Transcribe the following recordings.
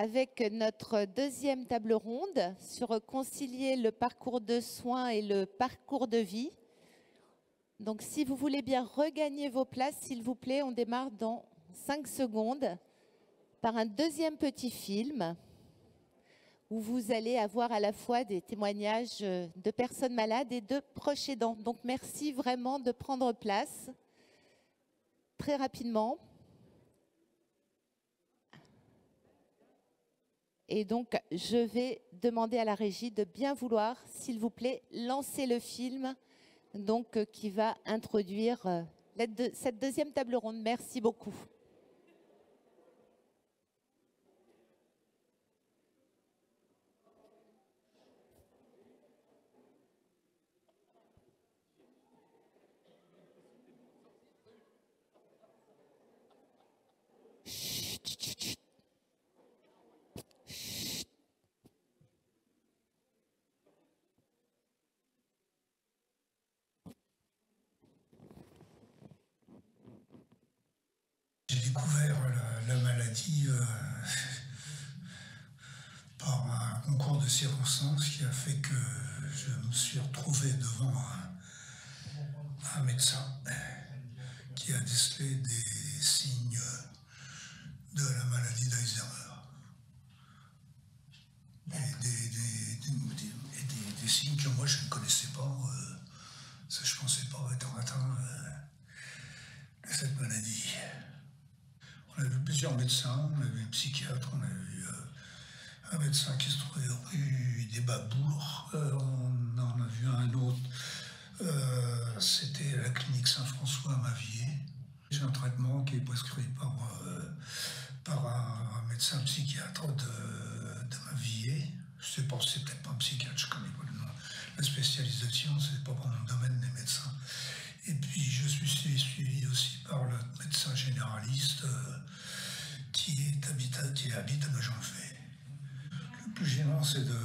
avec notre deuxième table ronde sur concilier le parcours de soins et le parcours de vie. Donc, si vous voulez bien regagner vos places, s'il vous plaît, on démarre dans 5 secondes par un deuxième petit film où vous allez avoir à la fois des témoignages de personnes malades et de proches aidants. Donc, merci vraiment de prendre place très rapidement. Et donc, je vais demander à la régie de bien vouloir, s'il vous plaît, lancer le film donc, qui va introduire cette deuxième table ronde. Merci beaucoup. J'ai découvert la maladie par un concours de circonstances qui a fait que je me suis retrouvé devant un médecin qui a décelé des signes de la maladie d'Alzheimer. Et des signes que moi je ne connaissais pas. Ça, je ne pensais pas être atteint de cette maladie. On a vu plusieurs médecins, on a vu un psychiatre, on a vu un médecin qui se trouvait rue des Babours, on en a vu un autre, c'était la clinique Saint-François à Mavier. J'ai un traitement qui est prescrit par un médecin psychiatre de Mavier. C'est peut-être pas un psychiatre, je connais pas le nom. La spécialisation, c'est pas mon domaine des médecins. Et puis je suis suivi aussi par le médecin généraliste qui habite à Nogent-le-Fait. Le plus gênant, c'est de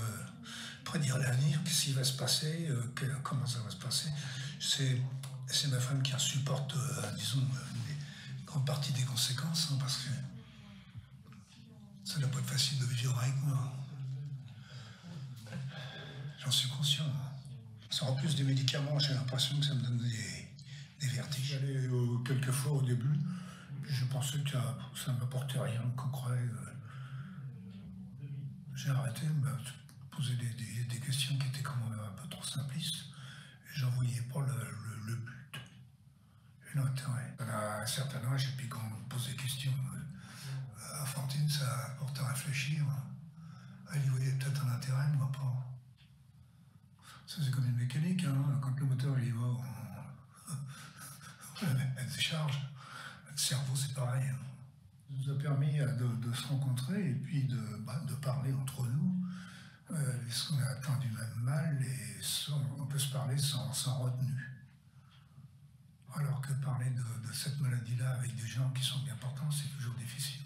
prédire l'avenir, qu'est-ce qui va se passer, comment ça va se passer. C'est ma femme qui en supporte, disons, une grande partie des conséquences, hein, parce que ça n'a pas être facile de vivre avec moi. J'en suis conscient. En plus des médicaments, j'ai l'impression que ça me donne des vertiges. J'allais quelquefois au début, puis je pensais que ça ne m'apportait rien de concret. J'ai arrêté de me poser des questions qui étaétaient quand même un peu trop simplistes. Et j'en voyais pas le but et l'intérêt. À un certain âge, et puis quand on me pose des questions à Fantine, ça porte à réfléchir. Elle y voyait peut-être un intérêt, moi pas. Ça, c'est comme une mécanique, hein. Quand le moteur il va, elle décharge. Le cerveau, c'est pareil. Hein. Ça nous a permis de se rencontrer et puis de parler entre nous. Est-ce qu'on est atteint du même mal et on peut se parler sans retenue. Alors que parler de cette maladie-là avec des gens qui sont bien portants, c'est toujours difficile.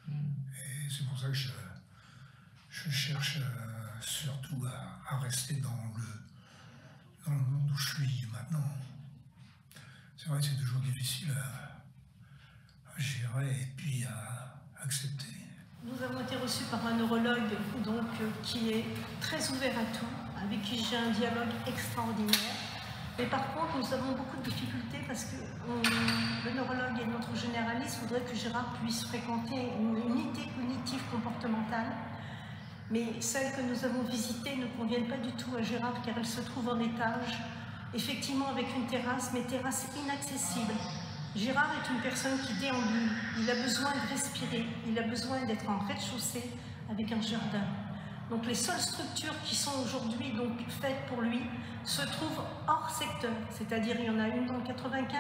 Et c'est pour ça que je cherche surtout à rester dans le monde où je suis maintenant. C'est vrai que c'est toujours difficile à gérer et puis à accepter. Nous avons été reçus par un neurologue donc, qui est très ouvert à tout, avec qui j'ai un dialogue extraordinaire. Mais par contre, nous avons beaucoup de difficultés parce que le neurologue et notre généraliste voudraient que Gérard puisse fréquenter une unité cognitive comportementale. Mais celles que nous avons visitées ne conviennent pas du tout à Gérard car elles se trouvent en étage, effectivement avec une terrasse, mais terrasse inaccessible. Gérard est une personne qui déambule, il a besoin de respirer, il a besoin d'être en rez-de-chaussée avec un jardin. Donc les seules structures qui sont aujourd'hui donc faites pour lui se trouvent hors secteur, c'est-à-dire il y en a une dans le 95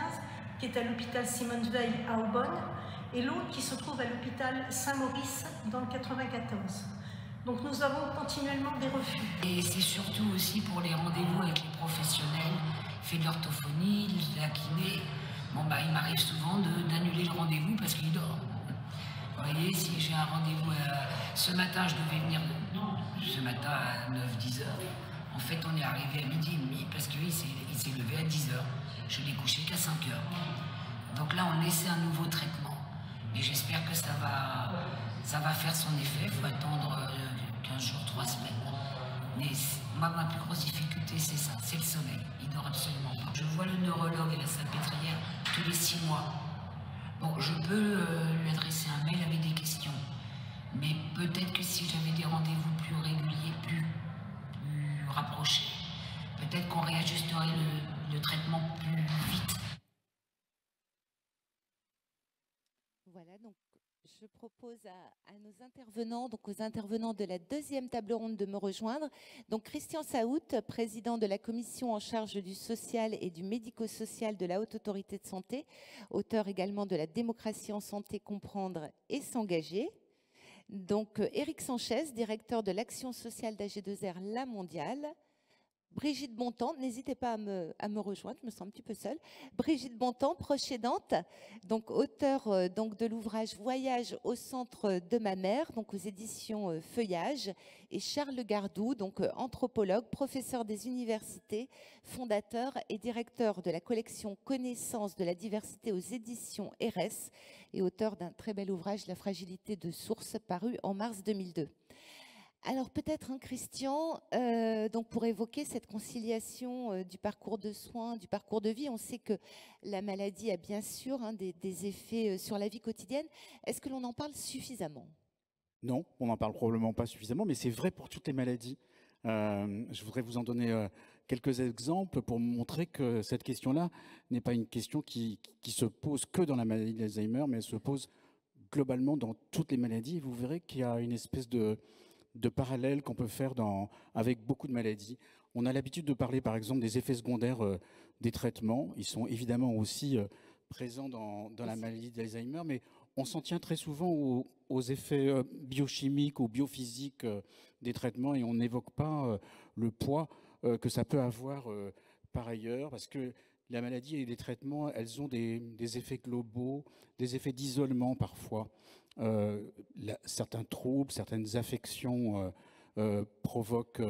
qui est à l'hôpital Simone Veil à Aubonne et l'autre qui se trouve à l'hôpital Saint-Maurice dans le 94. Donc nous avons continuellement des refus. Et c'est surtout aussi pour les rendez-vous avec les professionnels, fait de l'orthophonie, de la kiné. Bon bah il m'arrive souvent d'annuler le rendez-vous parce qu'il dort. Vous voyez, si j'ai un rendez-vous ce matin, je devais venir ce matin à 9-10 heures. En fait, on est arrivé à midi et demi parce qu'il s'est levé à 10 heures. Je l'ai couché qu'à 5 heures. Donc là, on essaie un nouveau traitement. Et j'espère que ça va Ça va faire son effet, il faut attendre 15 jours, 3 semaines. Mais moi, ma plus grosse difficulté, c'est ça, c'est le sommeil. Il dort absolument pas. Je vois le neurologue et la salpêtrière tous les 6 mois. Bon, je peux lui adresser un mail avec des questions. Mais peut-être que si j'avais des rendez-vous plus réguliers, plus rapprochés, peut-être qu'on réajusterait le traitement plus vite. Voilà, donc je propose à nos intervenants, donc aux intervenants de la deuxième table ronde de me rejoindre. Donc Christian Saout, président de la commission en charge du social et du médico-social de la Haute Autorité de Santé, auteur également de la démocratie en santé, comprendre et s'engager. Donc Éric Sanchez, directeur de l'action sociale d'AG2R La Mondiale. Brigitte Bontemps, n'hésitez pas à me rejoindre, je me sens un petit peu seule. Brigitte Bontemps, proche aidante, donc auteure donc de l'ouvrage Voyage au centre de ma mère, donc aux éditions Feuillage, et Charles Gardou, donc anthropologue, professeur des universités, fondateur et directeur de la collection Connaissance de la diversité aux éditions RS et auteur d'un très bel ouvrage La fragilité de source, paru en mars 2002. Alors peut-être, Christian, donc pour évoquer cette conciliation du parcours de soins, du parcours de vie, on sait que la maladie a bien sûr des effets sur la vie quotidienne. Est-ce que l'on en parle suffisamment? Non, on n'en parle probablement pas suffisamment, mais c'est vrai pour toutes les maladies. Je voudrais vous en donner quelques exemples pour montrer que cette question-là n'est pas une question qui se pose que dans la maladie d'Alzheimer, mais elle se pose globalement dans toutes les maladies. Vous verrez qu'il y a une espèce de parallèle qu'on peut faire avec beaucoup de maladies. On a l'habitude de parler par exemple des effets secondaires des traitements. Ils sont évidemment aussi présents dans la maladie d'Alzheimer, mais on s'en tient très souvent aux effets biochimiques ou biophysiques des traitements et on n'évoque pas le poids que ça peut avoir par ailleurs, parce que la maladie et les traitements, elles ont des effets globaux, des effets d'isolement parfois. Certains troubles, certaines affections provoquent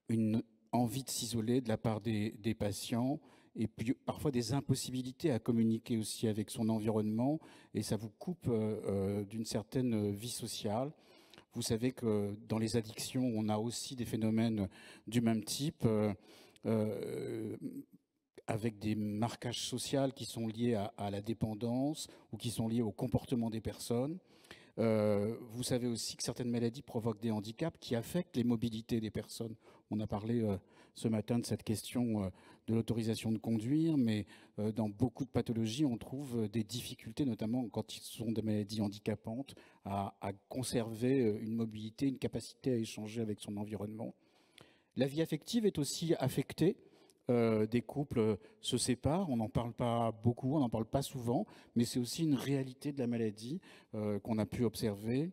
une envie de s'isoler de la part des patients et puis parfois des impossibilités à communiquer aussi avec son environnement et ça vous coupe d'une certaine vie sociale. Vous savez que dans les addictions, on a aussi des phénomènes du même type avec des marquages sociaux qui sont liés à la dépendance ou qui sont liés au comportement des personnes. Vous savez aussi que certaines maladies provoquent des handicaps qui affectent les mobilités des personnes. On a parlé ce matin de cette question de l'autorisation de conduire, mais dans beaucoup de pathologies, on trouve des difficultés, notamment quand ils sont des maladies handicapantes, à conserver une mobilité, une capacité à échanger avec son environnement. La vie affective est aussi affectée. Des couples se séparent, on n'en parle pas beaucoup, on n'en parle pas souvent, mais c'est aussi une réalité de la maladie qu'on a pu observer.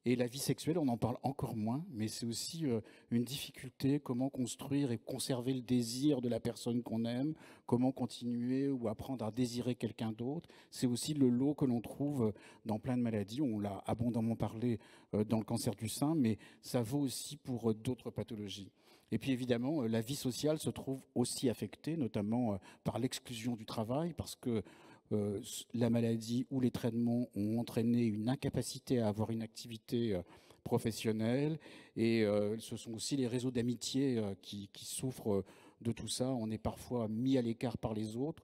Et la vie sexuelle, on en parle encore moins, mais c'est aussi une difficulté, comment construire et conserver le désir de la personne qu'on aime, comment continuer ou apprendre à désirer quelqu'un d'autre. C'est aussi le lot que l'on trouve dans plein de maladies. On l'a abondamment parlé dans le cancer du sein, mais ça vaut aussi pour d'autres pathologies. Et puis évidemment, la vie sociale se trouve aussi affectée, notamment par l'exclusion du travail, parce que la maladie ou les traitements ont entraîné une incapacité à avoir une activité professionnelle. Et ce sont aussi les réseaux d'amitié qui souffrent de tout ça. On est parfois mis à l'écart par les autres,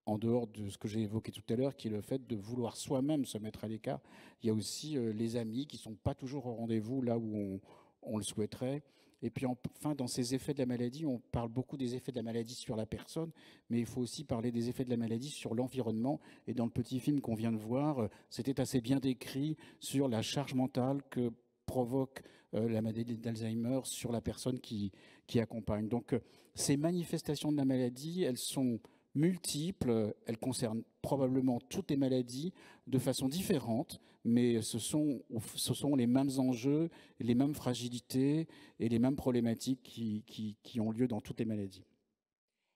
en dehors de ce que j'ai évoqué tout à l'heure, qui est le fait de vouloir soi-même se mettre à l'écart. Il y a aussi les amis qui ne sont pas toujours au rendez-vous là où on le souhaiterait. Et puis enfin, dans ces effets de la maladie, on parle beaucoup des effets de la maladie sur la personne, mais il faut aussi parler des effets de la maladie sur l'environnement. Et dans le petit film qu'on vient de voir, c'était assez bien décrit sur la charge mentale que provoque la maladie d'Alzheimer sur la personne qui accompagne. Donc ces manifestations de la maladie, elles sont multiples, elles concernent probablement toutes les maladies de façon différente, mais ce sont les mêmes enjeux, les mêmes fragilités et les mêmes problématiques qui ont lieu dans toutes les maladies.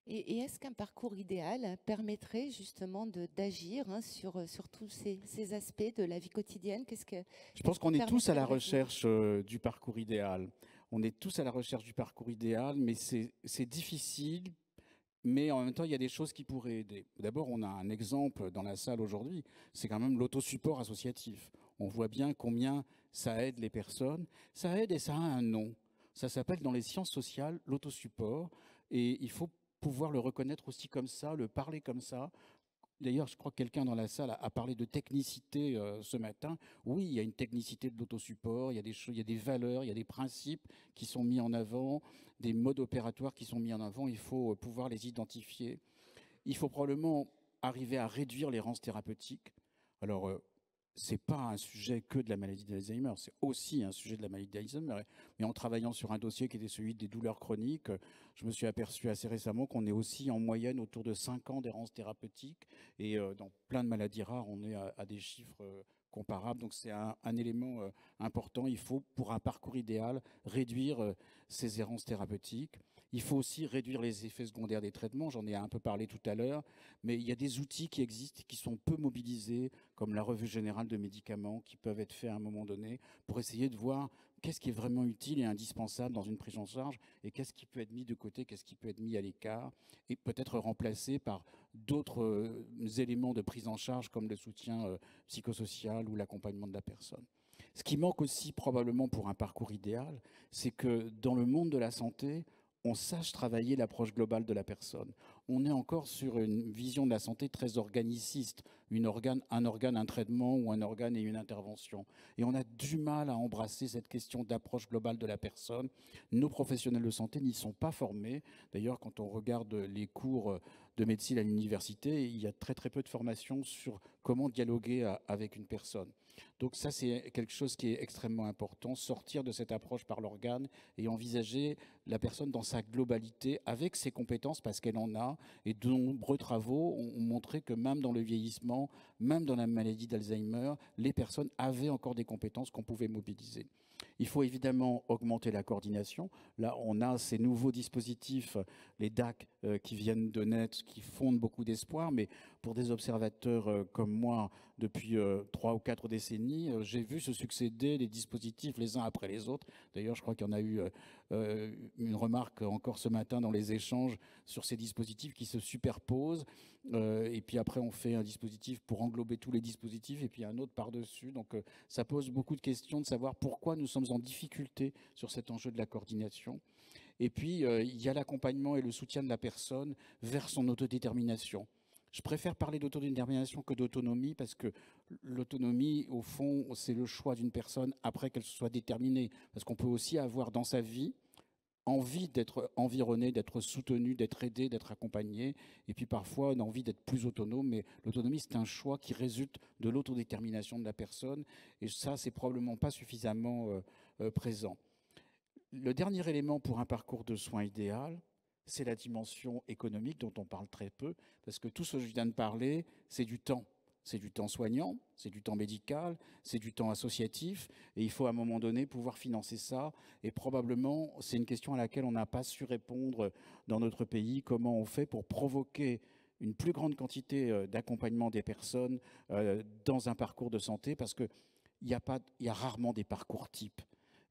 Et est-ce qu'un parcours idéal permettrait justement d'agir sur tous ces aspects de la vie quotidienne? Je pense qu'on est tous à la recherche du parcours idéal. On est tous à la recherche du parcours idéal, mais c'est difficile. Mais en même temps, il y a des choses qui pourraient aider. D'abord, on a un exemple dans la salle aujourd'hui, c'est quand même l'autosupport associatif. On voit bien combien ça aide les personnes. Ça aide et ça a un nom. Ça s'appelle dans les sciences sociales l'autosupport. Et il faut pouvoir le reconnaître aussi comme ça, le parler comme ça. D'ailleurs, je crois que quelqu'un dans la salle a parlé de technicité ce matin. Oui, il y a une technicité de l'autosupport, il y a des choses, il y a des valeurs, il y a des principes qui sont mis en avant, des modes opératoires qui sont mis en avant. Il faut pouvoir les identifier. Il faut probablement arriver à réduire l'errance thérapeutique. Alors, ce n'est pas un sujet que de la maladie d'Alzheimer, c'est aussi un sujet de la maladie d'Alzheimer. Mais en travaillant sur un dossier qui était celui des douleurs chroniques, je me suis aperçu assez récemment qu'on est aussi en moyenne autour de 5 ans d'errance thérapeutique. Et dans plein de maladies rares, on est à des chiffres comparables. Donc c'est un élément important. Il faut, pour un parcours idéal, réduire ces errances thérapeutiques. Il faut aussi réduire les effets secondaires des traitements, j'en ai un peu parlé tout à l'heure, mais il y a des outils qui existent, qui sont peu mobilisés, comme la revue générale de médicaments, qui peuvent être faits à un moment donné, pour essayer de voir qu'est-ce qui est vraiment utile et indispensable dans une prise en charge, et qu'est-ce qui peut être mis de côté, qu'est-ce qui peut être mis à l'écart, et peut-être remplacé par d'autres éléments de prise en charge, comme le soutien psychosocial ou l'accompagnement de la personne. Ce qui manque aussi probablement pour un parcours idéal, c'est que dans le monde de la santé, on sache travailler l'approche globale de la personne. On est encore sur une vision de la santé très organiciste, un organe, un traitement ou un organe et une intervention. Et on a du mal à embrasser cette question d'approche globale de la personne. Nos professionnels de santé n'y sont pas formés. D'ailleurs, quand on regarde les cours de médecine à l'université, il y a très très peu de formation sur comment dialoguer avec une personne. Donc ça, c'est quelque chose qui est extrêmement important, sortir de cette approche par l'organe et envisager la personne dans sa globalité avec ses compétences parce qu'elle en a. Et de nombreux travaux ont montré que même dans le vieillissement, même dans la maladie d'Alzheimer, les personnes avaient encore des compétences qu'on pouvait mobiliser. Il faut évidemment augmenter la coordination. Là, on a ces nouveaux dispositifs, les DAC, qui viennent de naître, qui fondent beaucoup d'espoir. Mais pour des observateurs comme moi, depuis 3 ou 4 décennies, j'ai vu se succéder les dispositifs les uns après les autres. D'ailleurs, je crois qu'il y en a eu une remarque encore ce matin dans les échanges sur ces dispositifs qui se superposent. Et puis après, on fait un dispositif pour englober tous les dispositifs et puis un autre par-dessus. Donc, ça pose beaucoup de questions de savoir pourquoi nous sommes en difficulté sur cet enjeu de la coordination. Et puis, il y a l'accompagnement et le soutien de la personne vers son autodétermination. Je préfère parler d'autodétermination que d'autonomie parce que l'autonomie, au fond, c'est le choix d'une personne après qu'elle se soit déterminée. Parce qu'on peut aussi avoir dans sa vie envie d'être environné, d'être soutenu, d'être aidé, d'être accompagné. Et puis parfois, on a envie d'être plus autonome. Mais l'autonomie, c'est un choix qui résulte de l'autodétermination de la personne. Et ça, c'est probablement pas suffisamment présent. Le dernier élément pour un parcours de soins idéal, c'est la dimension économique dont on parle très peu, parce que tout ce que je viens de parler, c'est du temps. C'est du temps soignant, c'est du temps médical, c'est du temps associatif, et il faut à un moment donné pouvoir financer ça. Et probablement, c'est une question à laquelle on n'a pas su répondre dans notre pays. Comment on fait pour provoquer une plus grande quantité d'accompagnement des personnes dans un parcours de santé, parce qu'il y a rarement des parcours types.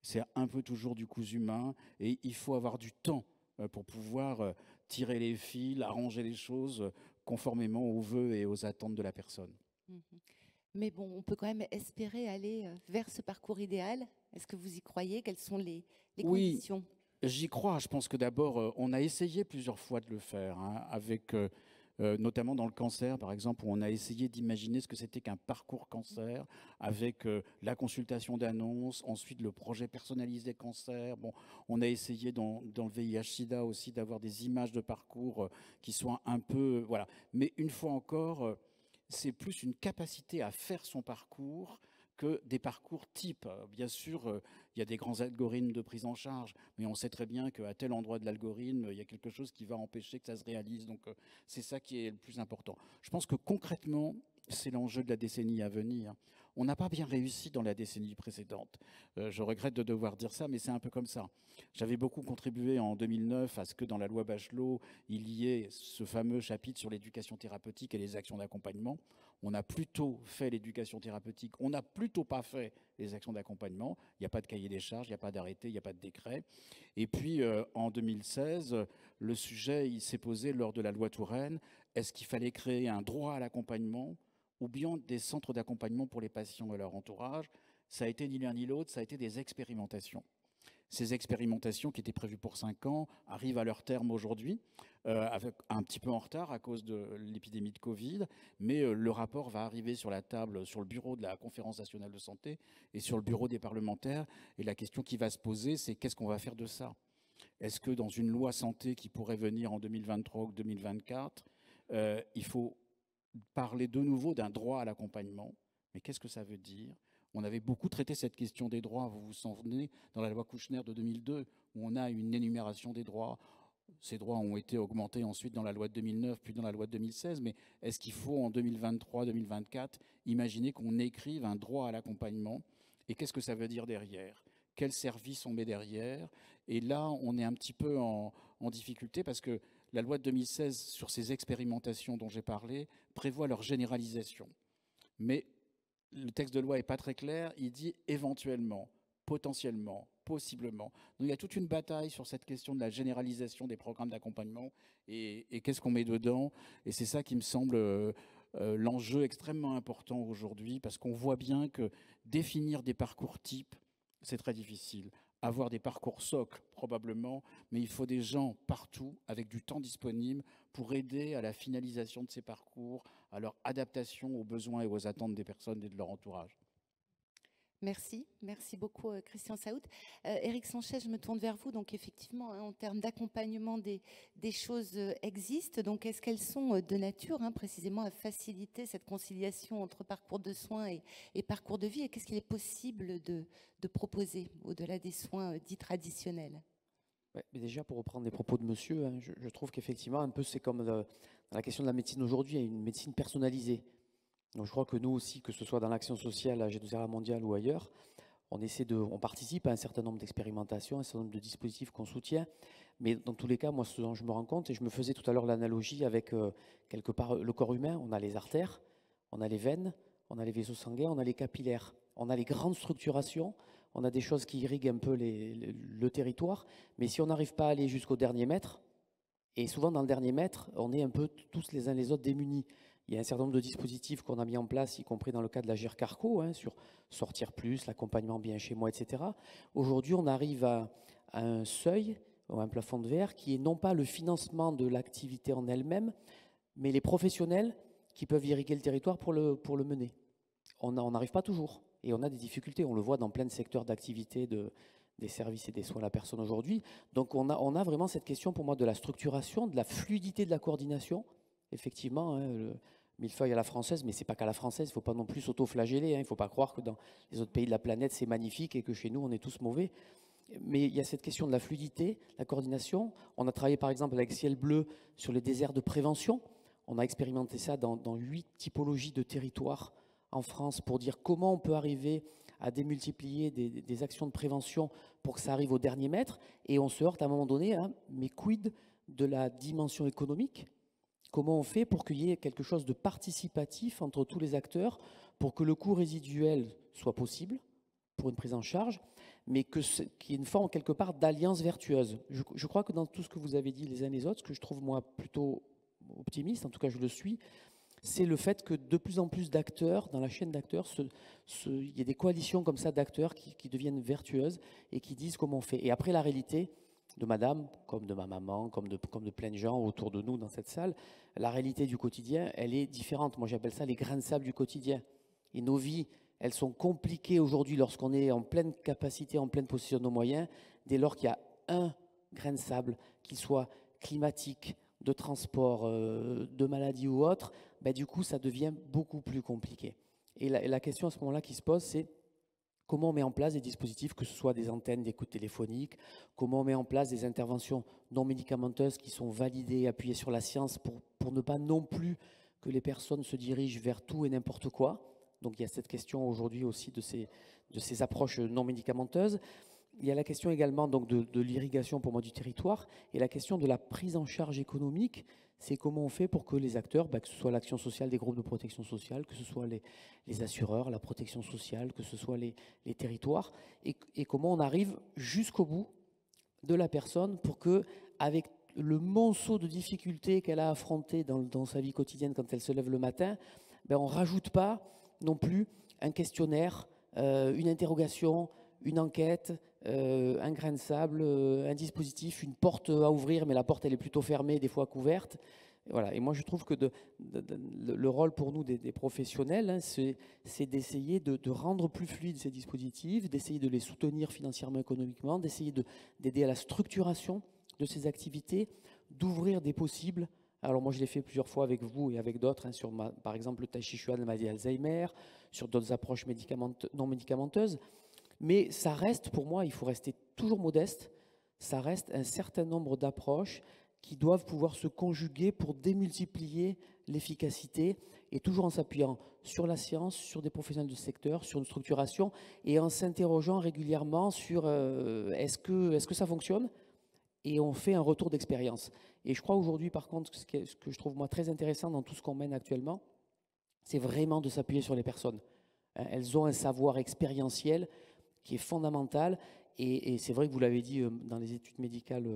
C'est un peu toujours du cousu humain, et il faut avoir du temps pour pouvoir tirer les fils, arranger les choses conformément aux vœux et aux attentes de la personne. Mais bon, on peut quand même espérer aller vers ce parcours idéal. Est-ce que vous y croyez? Quelles sont les conditions? J'y crois. Je pense que d'abord, on a essayé plusieurs fois de le faire, hein, avec... notamment dans le cancer, par exemple, où on a essayé d'imaginer ce que c'était qu'un parcours cancer, avec la consultation d'annonces, ensuite le projet personnalisé cancer. Bon, on a essayé dans le VIH-Sida aussi d'avoir des images de parcours qui soient un peu... voilà. Mais une fois encore, c'est plus une capacité à faire son parcours que des parcours types. Bien sûr, il y a des grands algorithmes de prise en charge, mais on sait très bien qu'à tel endroit de l'algorithme, il y a quelque chose qui va empêcher que ça se réalise. Donc, c'est ça qui est le plus important. Je pense que concrètement, c'est l'enjeu de la décennie à venir. On n'a pas bien réussi dans la décennie précédente. Je regrette de devoir dire ça, mais c'est un peu comme ça. J'avais beaucoup contribué en 2009 à ce que dans la loi Bachelot, il y ait ce fameux chapitre sur l'éducation thérapeutique et les actions d'accompagnement. On a plutôt fait l'éducation thérapeutique, on n'a plutôt pas fait les actions d'accompagnement. Il n'y a pas de cahier des charges, il n'y a pas d'arrêté, il n'y a pas de décret. Et puis, en 2016, le sujet il s'est posé lors de la loi Touraine. Est-ce qu'il fallait créer un droit à l'accompagnement ou bien des centres d'accompagnement pour les patients et leur entourage. Ça a été ni l'un ni l'autre, ça a été des expérimentations. Ces expérimentations qui étaient prévues pour 5 ans arrivent à leur terme aujourd'hui, avec un petit peu en retard à cause de l'épidémie de Covid, mais le rapport va arriver sur la table, sur le bureau de la Conférence nationale de santé et sur le bureau des parlementaires. Et la question qui va se poser, c'est qu'est-ce qu'on va faire de ça? Est-ce que dans une loi santé qui pourrait venir en 2023 ou 2024, il faut parler de nouveau d'un droit à l'accompagnement? Mais qu'est-ce que ça veut dire? On avait beaucoup traité cette question des droits, vous vous souvenez, dans la loi Kouchner de 2002, où on a une énumération des droits. Ces droits ont été augmentés ensuite dans la loi de 2009, puis dans la loi de 2016. Mais est-ce qu'il faut, en 2023-2024, imaginer qu'on écrive un droit à l'accompagnement? Et qu'est-ce que ça veut dire derrière? Quels services on met derrière? Et là, on est un petit peu en difficulté parce que la loi de 2016, sur ces expérimentations dont j'ai parlé, prévoit leur généralisation. Mais le texte de loi n'est pas très clair, il dit éventuellement, potentiellement, possiblement. Donc il y a toute une bataille sur cette question de la généralisation des programmes d'accompagnement et qu'est-ce qu'on met dedans. Et c'est ça qui me semble l'enjeu extrêmement important aujourd'hui, parce qu'on voit bien que définir des parcours types, c'est très difficile. Avoir des parcours socles, probablement, mais il faut des gens partout avec du temps disponible pour aider à la finalisation de ces parcours, à leur adaptation aux besoins et aux attentes des personnes et de leur entourage. Merci, merci beaucoup Christian Saout. Éric Sanchez, je me tourne vers vous. Donc effectivement, en termes d'accompagnement, des choses existent. Donc est-ce qu'elles sont de nature précisément à faciliter cette conciliation entre parcours de soins et parcours de vie? Et qu'est-ce qu'il est possible de proposer au-delà des soins dits traditionnels? Ouais, mais déjà, pour reprendre les propos de monsieur, je trouve qu'effectivement, un peu, c'est comme dans la question de la médecine aujourd'hui, il y a une médecine personnalisée. Donc je crois que nous aussi, que ce soit dans l'action sociale à G2RA mondiale ou ailleurs, on participe à un certain nombre d'expérimentations, un certain nombre de dispositifs qu'on soutient. Mais dans tous les cas, moi, ce dont je me rends compte, et je me faisais tout à l'heure l'analogie avec quelque part le corps humain, on a les artères, on a les veines, on a les vaisseaux sanguins, on a les capillaires, on a les grandes structurations, on a des choses qui irriguent un peu le territoire. Mais si on n'arrive pas à aller jusqu'au dernier mètre, et souvent dans le dernier mètre, on est un peu tous les uns les autres démunis. Il y a un certain nombre de dispositifs qu'on a mis en place, y compris dans le cas de la GERCARCO, sur sortir plus, l'accompagnement bien chez moi, etc. Aujourd'hui, on arrive à un seuil, ou un plafond de verre, qui est non pas le financement de l'activité en elle-même, mais les professionnels qui peuvent irriguer le territoire pour le mener. On n'arrive pas toujours, et on a des difficultés. On le voit dans plein de secteurs d'activité des services et des soins à la personne aujourd'hui. Donc on a vraiment cette question pour moi de la structuration, de la fluidité de la coordination. Effectivement, le millefeuille à la française, mais c'est pas qu'à la française, il ne faut pas non plus s'auto-flageller, il ne faut pas croire que dans les autres pays de la planète c'est magnifique et que chez nous on est tous mauvais. Mais il y a cette question de la fluidité, la coordination. On a travaillé par exemple avec Ciel Bleu sur les déserts de prévention. On a expérimenté ça dans 8 typologies de territoires en France pour dire comment on peut arriver à démultiplier des actions de prévention pour que ça arrive au dernier mètre. Et on se heurte à un moment donné, mais quid de la dimension économique? Comment on fait pour qu'il y ait quelque chose de participatif entre tous les acteurs pour que le coût résiduel soit possible pour une prise en charge, mais qu'il y ait une forme quelque part d'alliance vertueuse. Je crois que dans tout ce que vous avez dit les uns les autres, ce que je trouve moi plutôt optimiste, en tout cas je le suis, c'est le fait que de plus en plus d'acteurs, dans la chaîne d'acteurs, il y ait des coalitions comme ça d'acteurs qui deviennent vertueuses et qui disent comment on fait. Et après la réalité de madame, comme de ma maman, comme de plein de gens autour de nous dans cette salle, la réalité du quotidien, elle est différente. Moi, j'appelle ça les grains de sable du quotidien. Et nos vies, elles sont compliquées aujourd'hui lorsqu'on est en pleine capacité, en pleine possession de nos moyens, dès lors qu'il y a un grain de sable, qu'il soit climatique, de transport, de maladie ou autre, du coup, ça devient beaucoup plus compliqué. Et la question à ce moment-là qui se pose, c'est comment on met en place des dispositifs, que ce soit des antennes d'écoute téléphonique, comment on met en place des interventions non médicamenteuses qui sont validées, appuyées sur la science pour ne pas non plus que les personnes se dirigent vers tout et n'importe quoi. Donc il y a cette question aujourd'hui aussi de ces approches non médicamenteuses. Il y a la question également donc de l'irrigation pour moi du territoire et la question de la prise en charge économique. C'est comment on fait pour que les acteurs, que ce soit l'action sociale des groupes de protection sociale, que ce soit les assureurs, la protection sociale, que ce soit les territoires, et comment on arrive jusqu'au bout de la personne pour que, avec le monceau de difficultés qu'elle a affrontées dans sa vie quotidienne quand elle se lève le matin, ben, on ne rajoute pas non plus un questionnaire, une interrogation, une enquête, un grain de sable, un dispositif, une porte à ouvrir, mais la porte elle est plutôt fermée, des fois couverte. Voilà. Et moi je trouve que le rôle pour nous des professionnels, hein, c'est d'essayer de rendre plus fluides ces dispositifs, d'essayer de les soutenir financièrement, économiquement, d'essayer d'aider à la structuration de ces activités, d'ouvrir des possibles. Alors moi je l'ai fait plusieurs fois avec vous et avec d'autres, hein, sur par exemple le tai chi chuan, la maladie d'Alzheimer, sur d'autres approches non médicamenteuses. Mais ça reste, pour moi, il faut rester toujours modeste, ça reste un certain nombre d'approches qui doivent pouvoir se conjuguer pour démultiplier l'efficacité, et toujours en s'appuyant sur la science, sur des professionnels du secteur, sur une structuration, et en s'interrogeant régulièrement sur est-ce que ça fonctionne, et on fait un retour d'expérience. Et je crois aujourd'hui, par contre, ce que je trouve moi très intéressant dans tout ce qu'on mène actuellement, c'est vraiment de s'appuyer sur les personnes. Elles ont un savoir expérientiel qui est fondamental, et c'est vrai que vous l'avez dit dans les études médicales,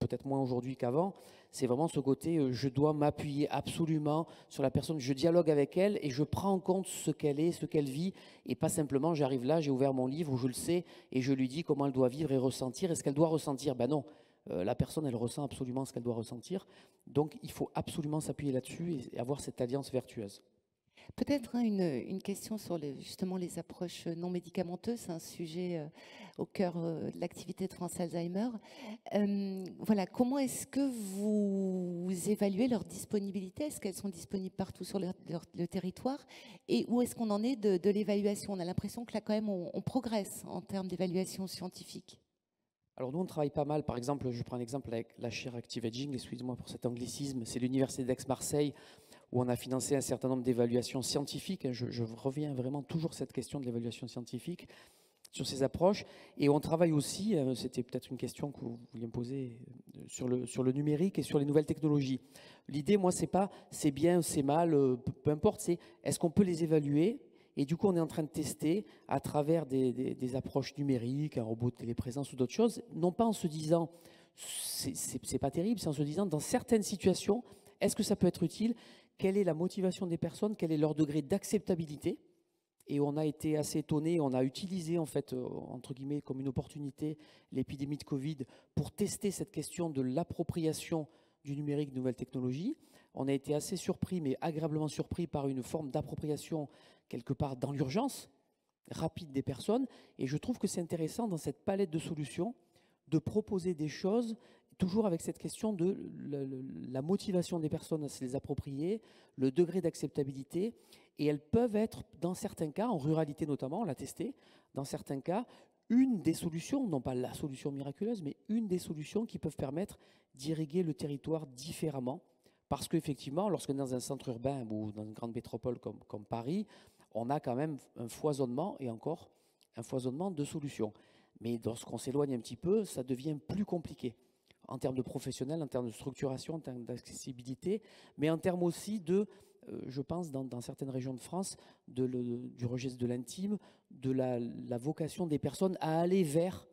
peut-être moins aujourd'hui qu'avant, c'est vraiment ce côté, je dois m'appuyer absolument sur la personne, je dialogue avec elle et je prends en compte ce qu'elle est, ce qu'elle vit, et pas simplement j'arrive là, j'ai ouvert mon livre, je le sais, et je lui dis comment elle doit vivre et ressentir, et ce qu'elle doit ressentir. Ben non, la personne, elle ressent absolument ce qu'elle doit ressentir, donc il faut absolument s'appuyer là-dessus et avoir cette alliance vertueuse. Peut-être hein, une question sur justement les approches non médicamenteuses, c'est un sujet au cœur de l'activité de France Alzheimer. Voilà, comment est-ce que vous évaluez leur disponibilité? Est-ce qu'elles sont disponibles partout sur le territoire? Et où est-ce qu'on en est de l'évaluation? On a l'impression que là, quand même, on progresse en termes d'évaluation scientifique. Alors nous, on travaille pas mal. Par exemple, je prends un exemple avec la chaire Active Aging, excusez-moi pour cet anglicisme, c'est l'Université d'Aix-Marseille, où on a financé un certain nombre d'évaluations scientifiques. Je reviens vraiment toujours à cette question de l'évaluation scientifique sur ces approches. Et on travaille aussi, c'était peut-être une question que vous vouliez me poser, sur le numérique et sur les nouvelles technologies. L'idée, moi, c'est pas c'est bien, c'est mal, peu importe, c'est est-ce qu'on peut les évaluer? Et du coup, on est en train de tester à travers des approches numériques, un robot de téléprésence ou d'autres choses, non pas en se disant c'est pas terrible, c'est en se disant dans certaines situations, est-ce que ça peut être utile? Quelle est la motivation des personnes? Quel est leur degré d'acceptabilité? Et on a été assez étonnés, on a utilisé en fait, entre guillemets, comme une opportunité, l'épidémie de Covid pour tester cette question de l'appropriation du numérique, de nouvelles technologies. On a été assez surpris, mais agréablement surpris par une forme d'appropriation quelque part dans l'urgence rapide des personnes. Et je trouve que c'est intéressant dans cette palette de solutions de proposer des choses toujours avec cette question de la motivation des personnes à se les approprier, le degré d'acceptabilité, et elles peuvent être, dans certains cas, en ruralité notamment, on l'a testé, dans certains cas, une des solutions, non pas la solution miraculeuse, mais une des solutions qui peuvent permettre d'irriguer le territoire différemment, parce qu'effectivement, lorsqu'on est dans un centre urbain ou dans une grande métropole comme Paris, on a quand même un foisonnement, et encore, un foisonnement de solutions. Mais lorsqu'on s'éloigne un petit peu, ça devient plus compliqué en termes de professionnels, en termes de structuration, en termes d'accessibilité, mais en termes aussi de, je pense, dans certaines régions de France, du registre de l'intime, de la vocation des personnes à aller vers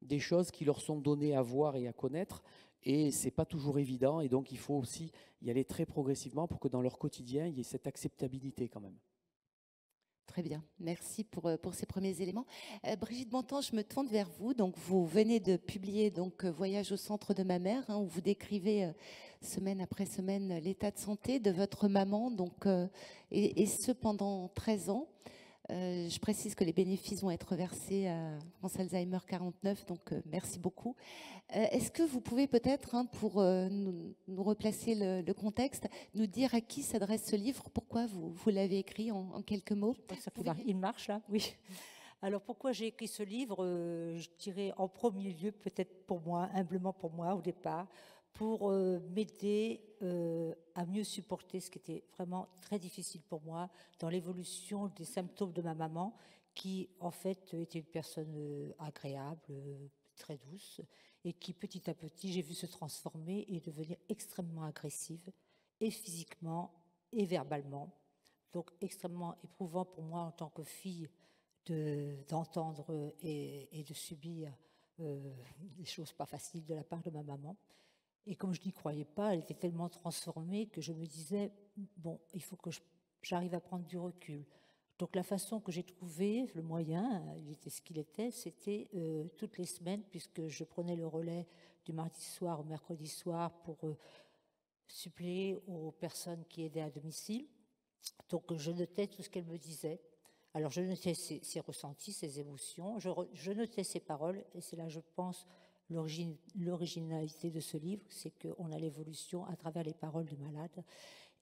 des choses qui leur sont données à voir et à connaître, et ce n'est pas toujours évident, et donc il faut aussi y aller très progressivement pour que dans leur quotidien, il y ait cette acceptabilité quand même. Très bien, merci pour ces premiers éléments. Brigitte Bontemps, je me tourne vers vous. Donc, vous venez de publier donc, Voyage au centre de ma mère, hein, où vous décrivez semaine après semaine l'état de santé de votre maman, donc, et ce pendant 13 ans. Je précise que les bénéfices vont être versés à France Alzheimer 49, donc merci beaucoup. Est-ce que vous pouvez peut-être, hein, pour nous replacer le contexte, nous dire à qui s'adresse ce livre? Pourquoi vous l'avez écrit en quelques mots? Il marche là, oui. Alors pourquoi j'ai écrit ce livre? Je dirais en premier lieu, peut-être pour moi, humblement pour moi au départ, pour m'aider à mieux supporter ce qui était vraiment très difficile pour moi dans l'évolution des symptômes de ma maman, qui en fait était une personne agréable, très douce, et qui petit à petit j'ai vu se transformer et devenir extrêmement agressive, et physiquement et verbalement. Donc extrêmement éprouvant pour moi en tant que fille d'entendre et de subir des choses pas faciles de la part de ma maman. Et comme je n'y croyais pas, elle était tellement transformée que je me disais, bon, il faut que je j'arrive à prendre du recul. Donc la façon que j'ai trouvé, le moyen, il était ce qu'il était, c'était toutes les semaines, puisque je prenais le relais du mardi soir au mercredi soir pour suppléer aux personnes qui aidaient à domicile. Donc je notais tout ce qu'elle me disait. Alors je notais ses ressentis, ses émotions, je notais ses paroles, et c'est là, je pense, l'originalité de ce livre, c'est qu'on a l'évolution à travers les paroles du malade.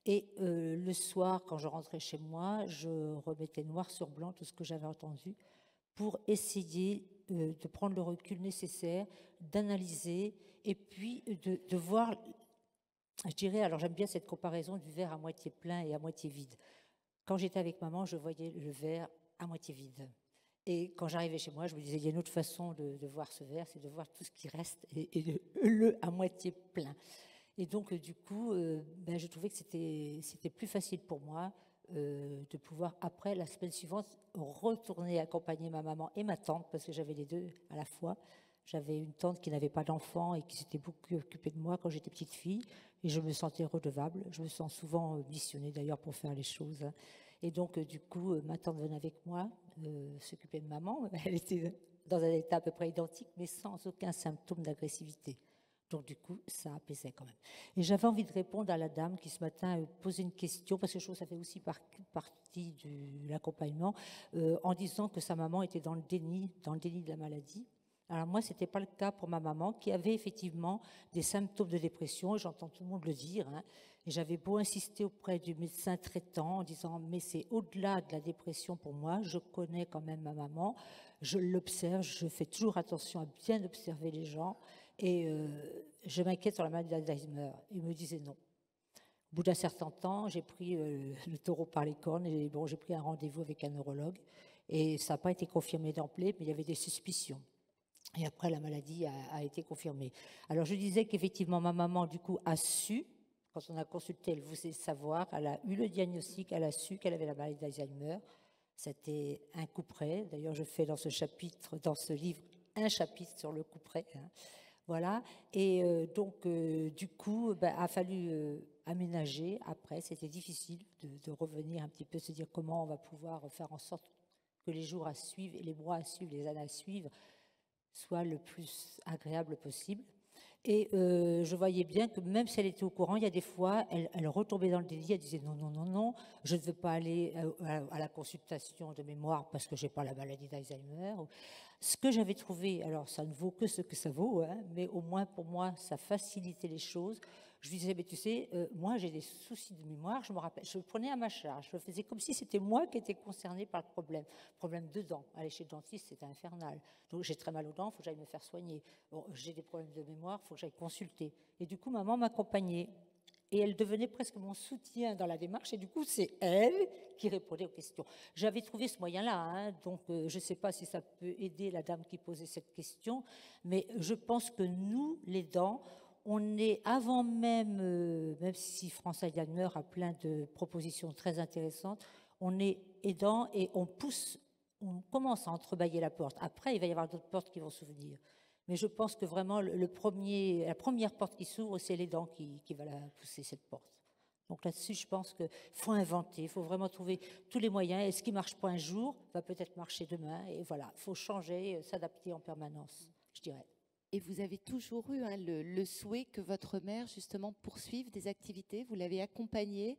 Et le soir, quand je rentrais chez moi, je remettais noir sur blanc tout ce que j'avais entendu pour essayer de prendre le recul nécessaire, d'analyser et puis de voir, je dirais, alors j'aime bien cette comparaison du verre à moitié plein et à moitié vide. Quand j'étais avec maman, je voyais le verre à moitié vide. Et quand j'arrivais chez moi, je me disais, il y a une autre façon de voir ce verre, c'est de voir tout ce qui reste et le à moitié plein. Et donc, du coup, je trouvais que c'était plus facile pour moi de pouvoir, après, la semaine suivante, retourner accompagner ma maman et ma tante, parce que j'avais les deux à la fois. J'avais une tante qui n'avait pas d'enfant et qui s'était beaucoup occupée de moi quand j'étais petite fille, et je me sentais redevable. Je me sens souvent missionnée, d'ailleurs, pour faire les choses. Et donc, du coup, ma tante venait avec moi s'occuper de maman. Elle était dans un état à peu près identique, mais sans aucun symptôme d'agressivité. Donc, du coup, ça apaisait quand même. Et j'avais envie de répondre à la dame qui, ce matin, posait une question, parce que je trouve que ça fait aussi partie de l'accompagnement, en disant que sa maman était dans le déni de la maladie. Alors moi, ce n'était pas le cas pour ma maman, qui avait effectivement des symptômes de dépression, et j'entends tout le monde le dire, hein, et j'avais beau insister auprès du médecin traitant en disant « mais c'est au-delà de la dépression pour moi, je connais quand même ma maman, je l'observe, je fais toujours attention à bien observer les gens, et je m'inquiète sur la maladie d'Alzheimer ». Il me disait non. Au bout d'un certain temps, j'ai pris le taureau par les cornes, et bon, j'ai pris un rendez-vous avec un neurologue, et ça n'a pas été confirmé d'emblée, mais il y avait des suspicions. Et après, la maladie a été confirmée. Alors, je disais qu'effectivement, ma maman, du coup, a su, quand on a consulté, elle voulait savoir, elle a eu le diagnostic, elle a su qu'elle avait la maladie d'Alzheimer. C'était un coup près. D'ailleurs, je fais dans ce livre, un chapitre sur le coup près. Hein. Voilà. Et donc, du coup, a fallu aménager. Après, c'était difficile de revenir un petit peu, se dire comment on va pouvoir faire en sorte que les jours à suivre, les mois à suivre, les années à suivre, soit le plus agréable possible. Et je voyais bien que même si elle était au courant, il y a des fois, elle retombait dans le déni, elle disait non, non, non, non, je ne veux pas aller à la consultation de mémoire parce que je n'ai pas la maladie d'Alzheimer. Ce que j'avais trouvé, alors ça ne vaut que ce que ça vaut, hein, mais au moins pour moi, ça facilitait les choses. Je lui disais, mais tu sais, moi j'ai des soucis de mémoire, je me rappelle, je prenais à ma charge, je faisais comme si c'était moi qui étais concernée par le problème de dents. Aller chez le dentiste, c'était infernal. Donc j'ai très mal aux dents, il faut que j'aille me faire soigner. Bon, j'ai des problèmes de mémoire, il faut que j'aille consulter. Et du coup, maman m'accompagnait. Et elle devenait presque mon soutien dans la démarche. Et du coup, c'est elle qui répondait aux questions. J'avais trouvé ce moyen-là, hein, donc je ne sais pas si ça peut aider la dame qui posait cette question, mais je pense que nous, les dents, on est avant même si France Alzheimer a plein de propositions très intéressantes, on est aidant et on commence à entrebâiller la porte. Après, il va y avoir d'autres portes qui vont s'ouvrir. Mais je pense que vraiment, la première porte qui s'ouvre, c'est les dents qui va la pousser, cette porte. Donc là-dessus, je pense qu'il faut inventer, il faut vraiment trouver tous les moyens. Et ce qui ne marche pas un jour va peut-être marcher demain. Et voilà, il faut changer, s'adapter en permanence, je dirais. Et vous avez toujours eu le souhait que votre mère, justement, poursuive des activités. Vous l'avez accompagnée.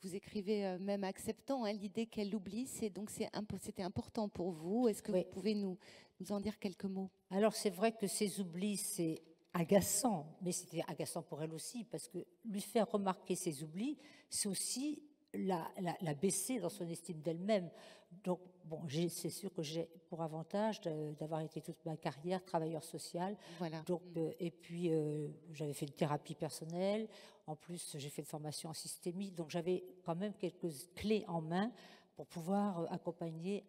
Vous écrivez même acceptant l'idée qu'elle l'oublie. C'était important pour vous. Est-ce que vous pouvez nous en dire quelques mots? Alors, c'est vrai que ces oublis, c'est agaçant. Mais c'était agaçant pour elle aussi, parce que lui faire remarquer ses oublis, c'est aussi la baisser dans son estime d'elle-même. Donc, bon, c'est sûr que j'ai pour avantage d'avoir été toute ma carrière travailleur social. Voilà. Donc, et puis, j'avais fait une thérapie personnelle. En plus, j'ai fait une formation en systémie. Donc, j'avais quand même quelques clés en main pour pouvoir accompagner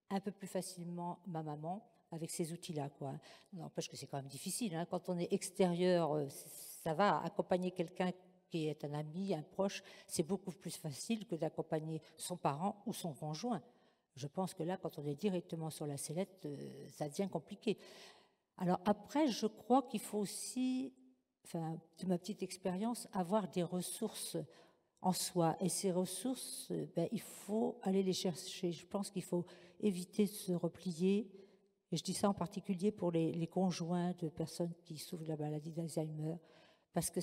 un peu plus facilement ma maman avec ces outils-là, quoi. N'empêche que c'est quand même difficile. Hein. Quand on est extérieur, ça va. Accompagner quelqu'un qui est un ami, un proche, c'est beaucoup plus facile que d'accompagner son parent ou son conjoint. Je pense que là, quand on est directement sur la sellette, ça devient compliqué. Alors après, je crois qu'il faut aussi, de ma petite expérience, avoir des ressources en soi. Et ces ressources, ben, il faut aller les chercher. Je pense qu'il faut éviter de se replier. Et je dis ça en particulier pour les conjoints de personnes qui souffrent de la maladie d'Alzheimer, parce que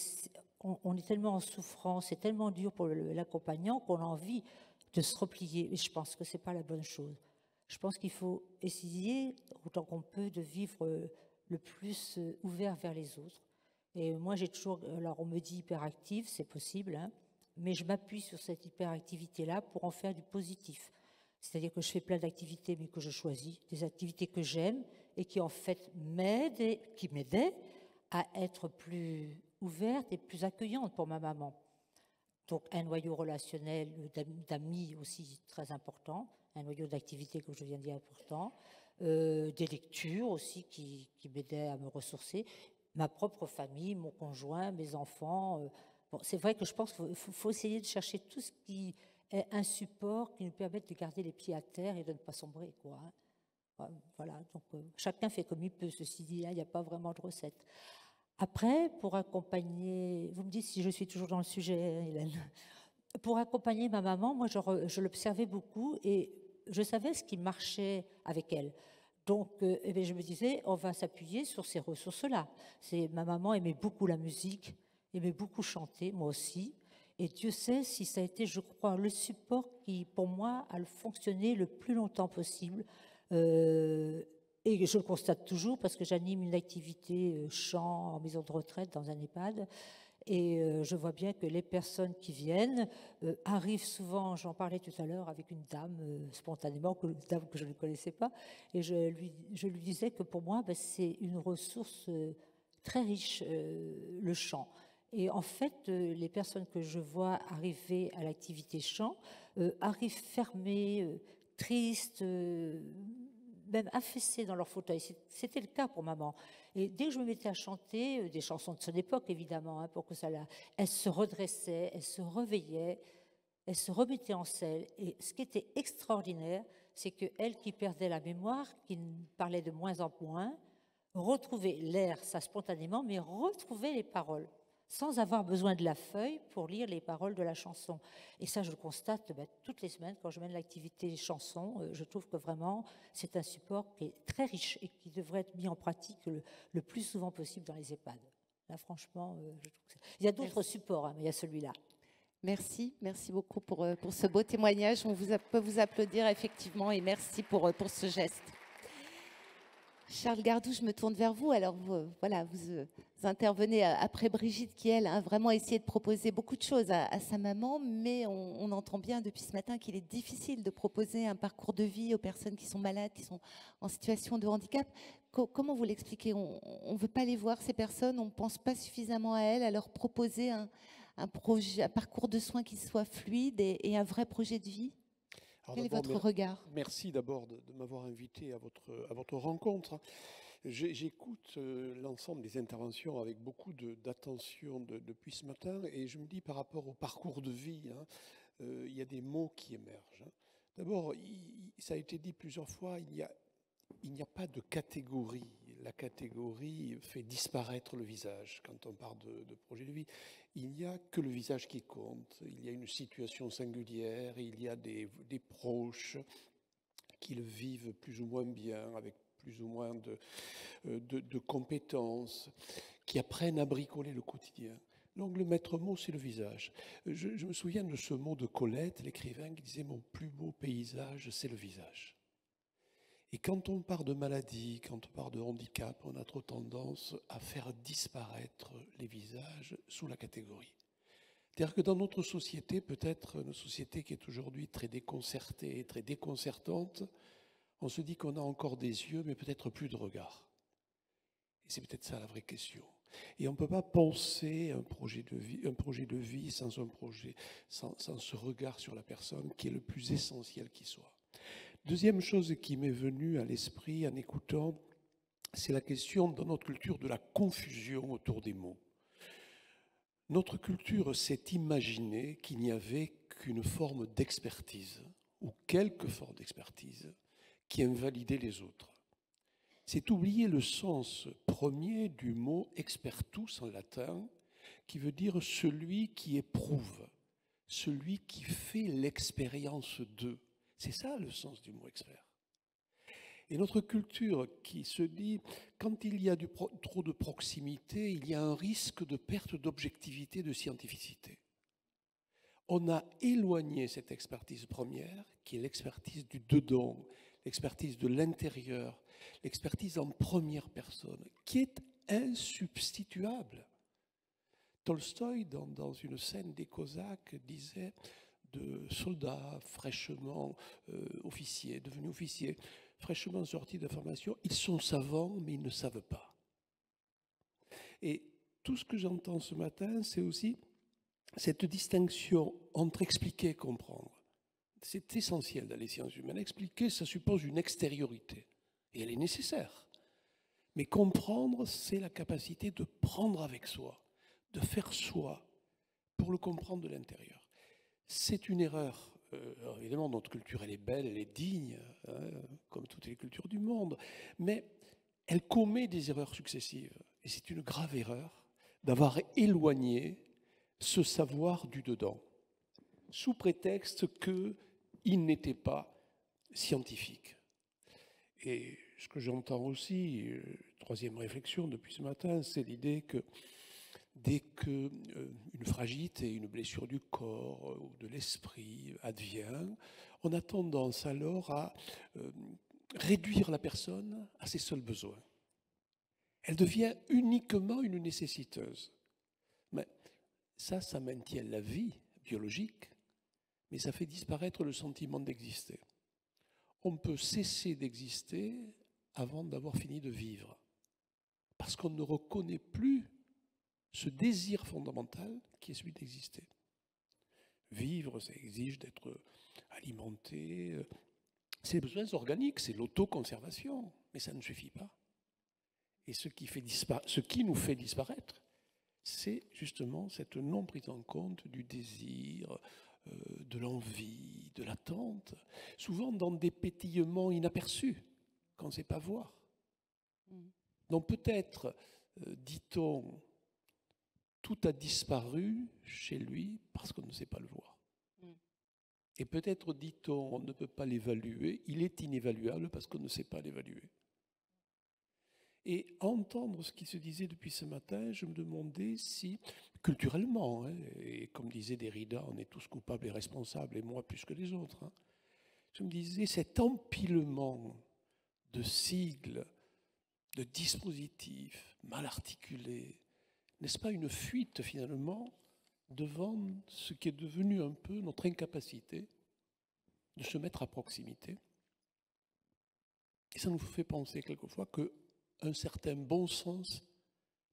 on est tellement en souffrance, c'est tellement dur pour l'accompagnant qu'on a envie de se replier. Et je pense que c'est pas la bonne chose. Je pense qu'il faut essayer, autant qu'on peut, de vivre le plus ouvert vers les autres. Et moi, j'ai toujours, alors on me dit hyperactive, c'est possible, hein, mais je m'appuie sur cette hyperactivité-là pour en faire du positif. C'est-à-dire que je fais plein d'activités, mais que je choisis, des activités que j'aime et qui en fait m'aidaient à être plus ouverte et plus accueillante pour ma maman. Donc un noyau relationnel d'amis aussi très important, un noyau d'activité, comme je viens de dire, important, des lectures aussi qui m'aidaient à me ressourcer, ma propre famille, mon conjoint, mes enfants. Bon, c'est vrai que je pense qu'il faut essayer de chercher tout ce qui est un support qui nous permette de garder les pieds à terre et de ne pas sombrer, quoi. Voilà, donc chacun fait comme il peut, ceci dit, là, il n'y a pas vraiment de recette. Après, pour accompagner, vous me dites si je suis toujours dans le sujet, Hélène. Pour accompagner ma maman, moi, je l'observais beaucoup et je savais ce qui marchait avec elle. Donc, eh bien, je me disais, on va s'appuyer sur ces ressources-là. Ma maman aimait beaucoup la musique, aimait beaucoup chanter, moi aussi. Et Dieu sait si ça a été, je crois, le support qui, pour moi, a fonctionné le plus longtemps possible. Et je le constate toujours parce que j'anime une activité chant en maison de retraite dans un EHPAD. Et je vois bien que les personnes qui viennent arrivent souvent, j'en parlais tout à l'heure avec une dame, spontanément, une dame que je ne connaissais pas, et je lui disais que pour moi, ben, c'est une ressource très riche, le chant. Et en fait, les personnes que je vois arriver à l'activité chant arrivent fermées, tristes, même affaissées dans leur fauteuil. C'était le cas pour maman. Et dès que je me mettais à chanter des chansons de son époque, évidemment, hein, pour que ça elle se redressait, elle se réveillait, elle se remettait en selle. Et ce qui était extraordinaire, c'est qu'elle qui perdait la mémoire, qui parlait de moins en moins, retrouvait l'air, ça spontanément, mais retrouvait les paroles, sans avoir besoin de la feuille pour lire les paroles de la chanson. Et ça, je le constate toutes les semaines quand je mène l'activité chanson. Je trouve que vraiment, c'est un support qui est très riche et qui devrait être mis en pratique le plus souvent possible dans les EHPAD. Là, franchement, je trouve que il y a d'autres supports, hein, mais il y a celui-là. Merci beaucoup pour ce beau témoignage. On peut vous applaudir effectivement et merci pour ce geste. Charles Gardou, je me tourne vers vous. Alors, vous intervenez après Brigitte qui, elle, a vraiment essayé de proposer beaucoup de choses à sa maman, mais on entend bien depuis ce matin qu'il est difficile de proposer un parcours de vie aux personnes qui sont malades, qui sont en situation de handicap. Comment vous l'expliquez? On ne veut pas les voir, ces personnes, on ne pense pas suffisamment à elles, à leur proposer un parcours de soins qui soit fluide et un vrai projet de vie? Quel est votre regard? Merci d'abord de m'avoir invité à votre rencontre. J'écoute l'ensemble des interventions avec beaucoup d'attention depuis ce matin et je me dis par rapport au parcours de vie, il y a des mots qui émergent. D'abord, ça a été dit plusieurs fois, il n'y a pas de catégorie. La catégorie fait disparaître le visage quand on parle de projet de vie. Il n'y a que le visage qui compte. Il y a une situation singulière, il y a des proches qui le vivent plus ou moins bien, avec plus ou moins de compétences, qui apprennent à bricoler le quotidien. Donc le maître mot, c'est le visage. Je me souviens de ce mot de Colette, l'écrivain, qui disait « Mon plus beau paysage, c'est le visage ». Et quand on parle de maladie, quand on parle de handicap, on a trop tendance à faire disparaître les visages sous la catégorie. C'est-à-dire que dans notre société, peut-être une société qui est aujourd'hui très déconcertée, très déconcertante, on se dit qu'on a encore des yeux, mais peut-être plus de regard. Et c'est peut-être ça la vraie question. Et on ne peut pas penser un projet de vie sans ce regard sur la personne qui est le plus essentiel qui soit. Deuxième chose qui m'est venue à l'esprit en écoutant, c'est la question dans notre culture de la confusion autour des mots. Notre culture s'est imaginée qu'il n'y avait qu'une forme d'expertise, ou quelques formes d'expertise, qui invalidaient les autres. C'est oublier le sens premier du mot expertus en latin, qui veut dire celui qui éprouve, celui qui fait l'expérience d'eux. C'est ça le sens du mot expert. Et notre culture qui se dit, quand il y a trop de proximité, il y a un risque de perte d'objectivité, de scientificité. On a éloigné cette expertise première, qui est l'expertise du dedans, l'expertise de l'intérieur, l'expertise en première personne, qui est insubstituable. Tolstoï, dans une scène des Cosaques, disait de soldats fraîchement officiers, devenus officiers, fraîchement sortis de formation, ils sont savants, mais ils ne savent pas. Et tout ce que j'entends ce matin, c'est aussi cette distinction entre expliquer et comprendre. C'est essentiel dans les sciences humaines. Expliquer, ça suppose une extériorité, et elle est nécessaire. Mais comprendre, c'est la capacité de prendre avec soi, de faire soi, pour le comprendre de l'intérieur. C'est une erreur. Alors évidemment, notre culture, elle est belle, elle est digne, hein, comme toutes les cultures du monde, mais elle commet des erreurs successives. Et c'est une grave erreur d'avoir éloigné ce savoir du dedans, sous prétexte qu'il n'était pas scientifique. Et ce que j'entends aussi, troisième réflexion depuis ce matin, c'est l'idée que dès qu'une fragilité, une blessure du corps ou de l'esprit advient, on a tendance alors à réduire la personne à ses seuls besoins. Elle devient uniquement une nécessiteuse. Mais ça maintient la vie biologique, mais ça fait disparaître le sentiment d'exister. On peut cesser d'exister avant d'avoir fini de vivre, parce qu'on ne reconnaît plus ce désir fondamental qui est celui d'exister. Vivre, ça exige d'être alimenté. C'est des besoins organiques, c'est l'autoconservation, mais ça ne suffit pas. Et ce qui nous fait disparaître, c'est justement cette non prise en compte du désir, de l'envie, de l'attente, souvent dans des pétillements inaperçus, qu'on ne sait pas voir. Donc peut-être, dit-on, tout a disparu chez lui parce qu'on ne sait pas le voir. Et peut-être, dit-on, on ne peut pas l'évaluer, il est inévaluable parce qu'on ne sait pas l'évaluer. Et entendre ce qui se disait depuis ce matin, je me demandais si, culturellement, hein, et comme disait Derrida, on est tous coupables et responsables, et moi plus que les autres, hein, je me disais cet empilement de sigles, de dispositifs mal articulés, n'est-ce pas une fuite finalement devant ce qui est devenu un peu notre incapacité de se mettre à proximité? Et ça nous fait penser quelquefois qu'un certain bon sens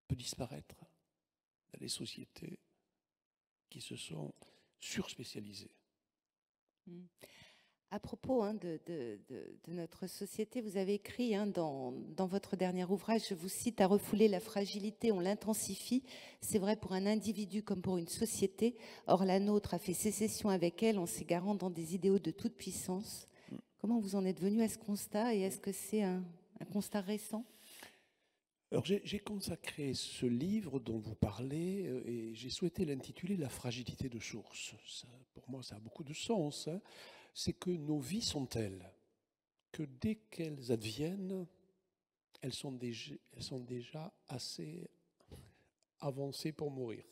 peut disparaître dans les sociétés qui se sont surspécialisées. À propos de notre société, vous avez écrit dans votre dernier ouvrage, je vous cite, « À refouler la fragilité, on l'intensifie. C'est vrai pour un individu comme pour une société. Or, la nôtre a fait sécession avec elle en s'égarant dans des idéaux de toute puissance. » Comment vous en êtes venu à ce constat et est-ce que c'est un constat récent ? Alors j'ai consacré ce livre dont vous parlez et j'ai souhaité l'intituler « La fragilité de source ». Pour moi, ça a beaucoup de sens. Hein. C'est que nos vies sont telles que dès qu'elles adviennent, elles sont déjà assez avancées pour mourir.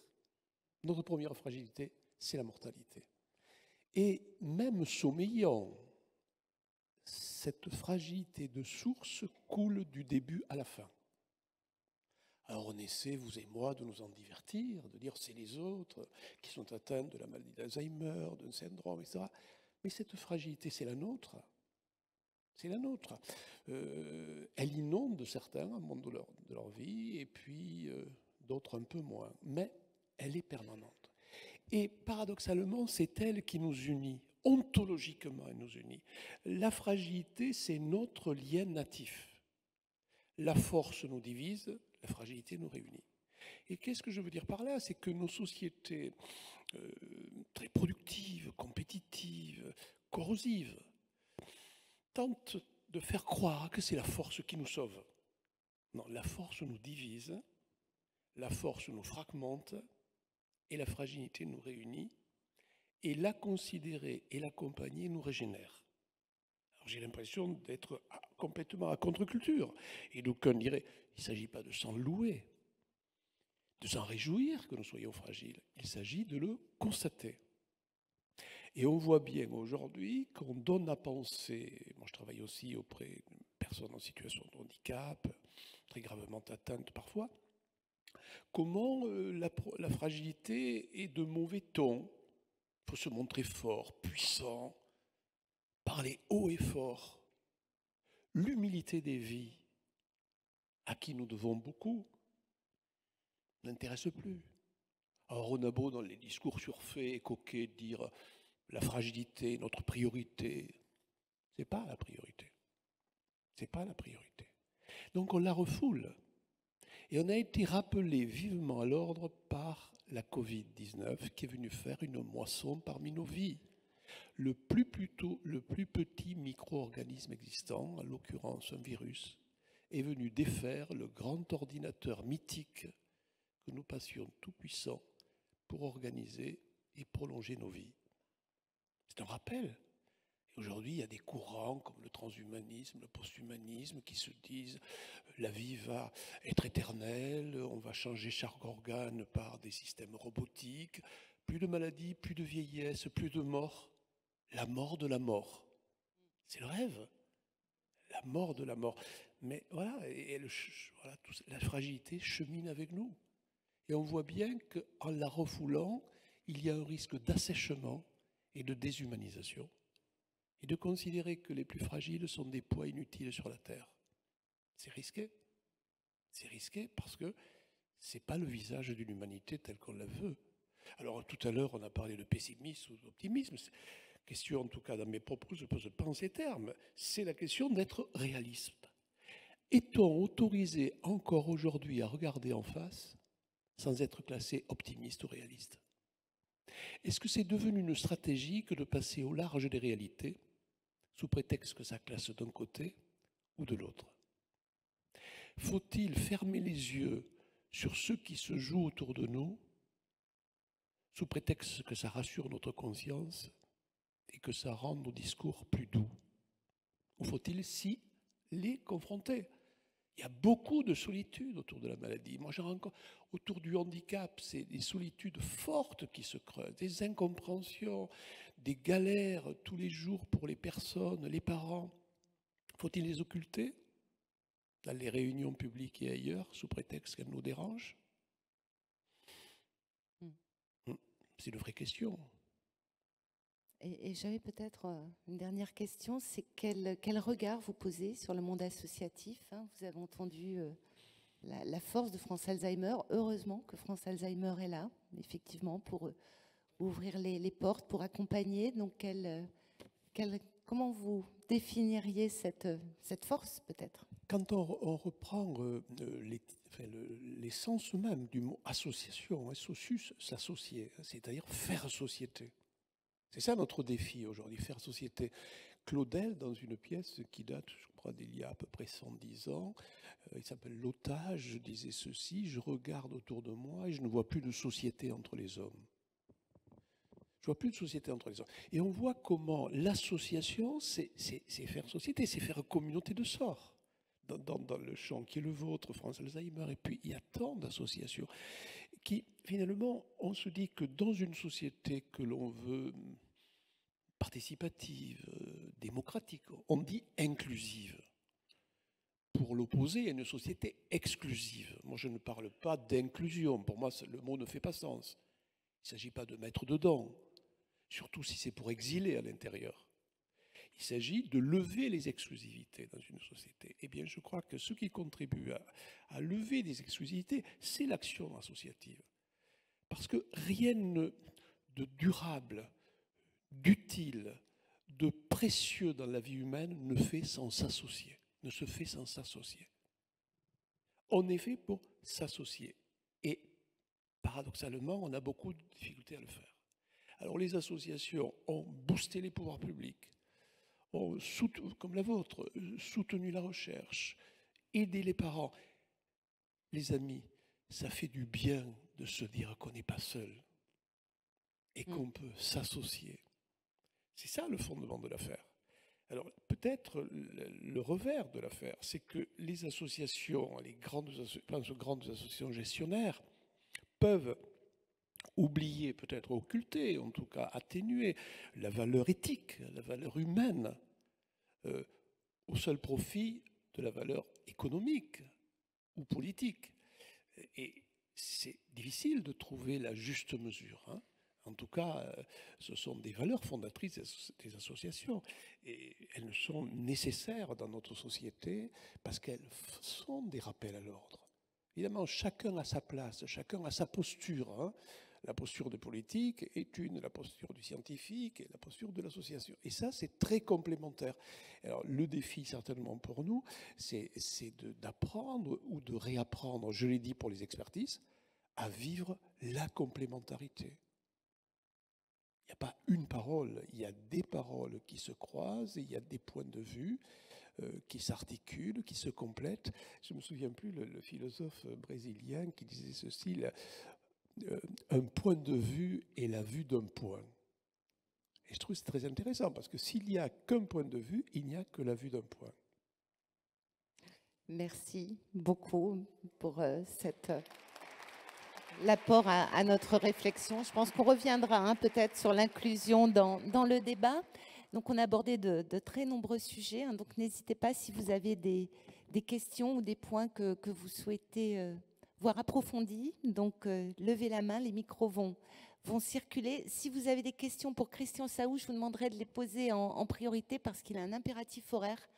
Notre première fragilité, c'est la mortalité. Et même sommeillant, cette fragilité de source coule du début à la fin. Alors on essaie, vous et moi, de nous en divertir, de dire c'est les autres qui sont atteints de la maladie d'Alzheimer, d'un syndrome, etc. Mais cette fragilité, c'est la nôtre. C'est la nôtre. Elle inonde certains au moment de leur vie, et puis d'autres un peu moins. Mais elle est permanente. Et paradoxalement, c'est elle qui nous unit. Ontologiquement, elle nous unit. La fragilité, c'est notre lien natif. La force nous divise, la fragilité nous réunit. Et qu'est-ce que je veux dire par là? C'est que nos sociétés très productives, compétitives, corrosives, tentent de faire croire que c'est la force qui nous sauve. Non, la force nous divise, la force nous fragmente et la fragilité nous réunit. Et la considérer et l'accompagner nous régénère. Alors j'ai l'impression d'être complètement à contre-culture. Et d'aucuns diraient, il ne s'agit pas de s'en louer, de s'en réjouir que nous soyons fragiles. Il s'agit de le constater. Et on voit bien aujourd'hui qu'on donne à penser, moi je travaille aussi auprès de personnes en situation de handicap, très gravement atteintes parfois, comment la fragilité est de mauvais ton. Il faut se montrer fort, puissant, parler haut et fort. L'humilité des vies, à qui nous devons beaucoup, n'intéresse plus. Alors on a beau dans les discours surfaits et coquets dire la fragilité, notre priorité. Ce n'est pas la priorité. Ce n'est pas la priorité. Donc on la refoule. Et on a été rappelé vivement à l'ordre par la Covid-19 qui est venue faire une moisson parmi nos vies. Le plus petit micro-organisme existant, en l'occurrence un virus, est venu défaire le grand ordinateur mythique que nous passions tout puissant pour organiser et prolonger nos vies. C'est un rappel. Et aujourd'hui, il y a des courants comme le transhumanisme, le posthumanisme qui se disent la vie va être éternelle, on va changer chaque organe par des systèmes robotiques, plus de maladies, plus de vieillesse, plus de mort. La mort de la mort. C'est le rêve. La mort de la mort. Mais voilà, voilà la fragilité chemine avec nous. Et on voit bien qu'en la refoulant, il y a un risque d'assèchement et de déshumanisation. Et de considérer que les plus fragiles sont des poids inutiles sur la terre. C'est risqué. C'est risqué parce que ce n'est pas le visage d'une humanité tel qu'on la veut. Alors tout à l'heure, on a parlé de pessimisme ou d'optimisme. Question, en tout cas, dans mes propos, je pose pas en ces termes. C'est la question d'être réaliste. Est-on autorisé encore aujourd'hui à regarder en face sans être classé optimiste ou réaliste? Est-ce que c'est devenu une stratégie que de passer au large des réalités sous prétexte que ça classe d'un côté ou de l'autre? Faut-il fermer les yeux sur ce qui se joue autour de nous sous prétexte que ça rassure notre conscience et que ça rend nos discours plus doux? Ou faut-il s'y les confronter? Il y a beaucoup de solitude autour de la maladie. Moi, j'en rencontre autour du handicap, c'est des solitudes fortes qui se creusent, des incompréhensions, des galères tous les jours pour les personnes, les parents. Faut-il les occulter dans les réunions publiques et ailleurs, sous prétexte qu'elles nous dérangent? C'est une vraie question. Et j'avais peut-être une dernière question, c'est quel regard vous posez sur le monde associatif, hein? Vous avez entendu la force de France Alzheimer. Heureusement que France Alzheimer est là, effectivement, pour ouvrir les portes, pour accompagner. Donc, comment vous définiriez cette force, peut-être? Quand on reprend l'essence même du mot association, socius, s'associer, c'est-à-dire faire société. C'est ça notre défi aujourd'hui, faire société. Claudel, dans une pièce qui date, je crois, d'il y a à peu près 110 ans, il s'appelle L'Otage, disait ceci: je regarde autour de moi et je ne vois plus de société entre les hommes. Je vois plus de société entre les hommes. Et on voit comment l'association, c'est faire société, c'est faire communauté de sort. Dans le champ qui est le vôtre, France Alzheimer, et puis il y a tant d'associations qui, finalement, on se dit que dans une société que l'on veut participative, démocratique, on dit inclusive, pour l'opposer à une société exclusive. Moi, je ne parle pas d'inclusion. Pour moi, le mot ne fait pas sens. Il ne s'agit pas de mettre dedans, surtout si c'est pour exiler à l'intérieur. Il s'agit de lever les exclusivités dans une société. Eh bien, je crois que ce qui contribue à lever des exclusivités, c'est l'action associative. Parce que rien de durable, d'utile, de précieux dans la vie humaine ne se fait sans s'associer. On est fait pour s'associer. Et paradoxalement, on a beaucoup de difficultés à le faire. Alors les associations ont boosté les pouvoirs publics, ont, comme la vôtre, soutenu la recherche, aidé les parents. Les amis, ça fait du bien de se dire qu'on n'est pas seul. et qu'on peut s'associer. C'est ça le fondement de l'affaire. Alors peut-être le revers de l'affaire, c'est que les associations, les grandes associations gestionnaires peuvent oublier, peut-être occulter, en tout cas atténuer la valeur éthique, la valeur humaine, au seul profit de la valeur économique ou politique. Et c'est difficile de trouver la juste mesure, hein. En tout cas, ce sont des valeurs fondatrices des associations et elles sont nécessaires dans notre société parce qu'elles sont des rappels à l'ordre. Évidemment, chacun a sa place, chacun a sa posture, hein. La posture de politique est la posture du scientifique et la posture de l'association. Et ça, c'est très complémentaire. Alors, le défi, certainement pour nous, c'est d'apprendre ou de réapprendre, je l'ai dit pour les expertises, à vivre la complémentarité. Il n'y a pas une parole, il y a des paroles qui se croisent, il y a des points de vue qui s'articulent, qui se complètent. Je ne me souviens plus le philosophe brésilien qui disait ceci, un point de vue est la vue d'un point. Et je trouve que c'est très intéressant, parce que s'il n'y a qu'un point de vue, il n'y a que la vue d'un point. Merci beaucoup pour l'apport à notre réflexion. Je pense qu'on reviendra peut-être sur l'inclusion dans le débat. Donc, on a abordé de très nombreux sujets. Donc, n'hésitez pas si vous avez des questions ou des points que vous souhaitez voir approfondis. Donc, levez la main, les micros vont circuler. Si vous avez des questions pour Christian Saoud, je vous demanderai de les poser en priorité parce qu'il a un impératif horaire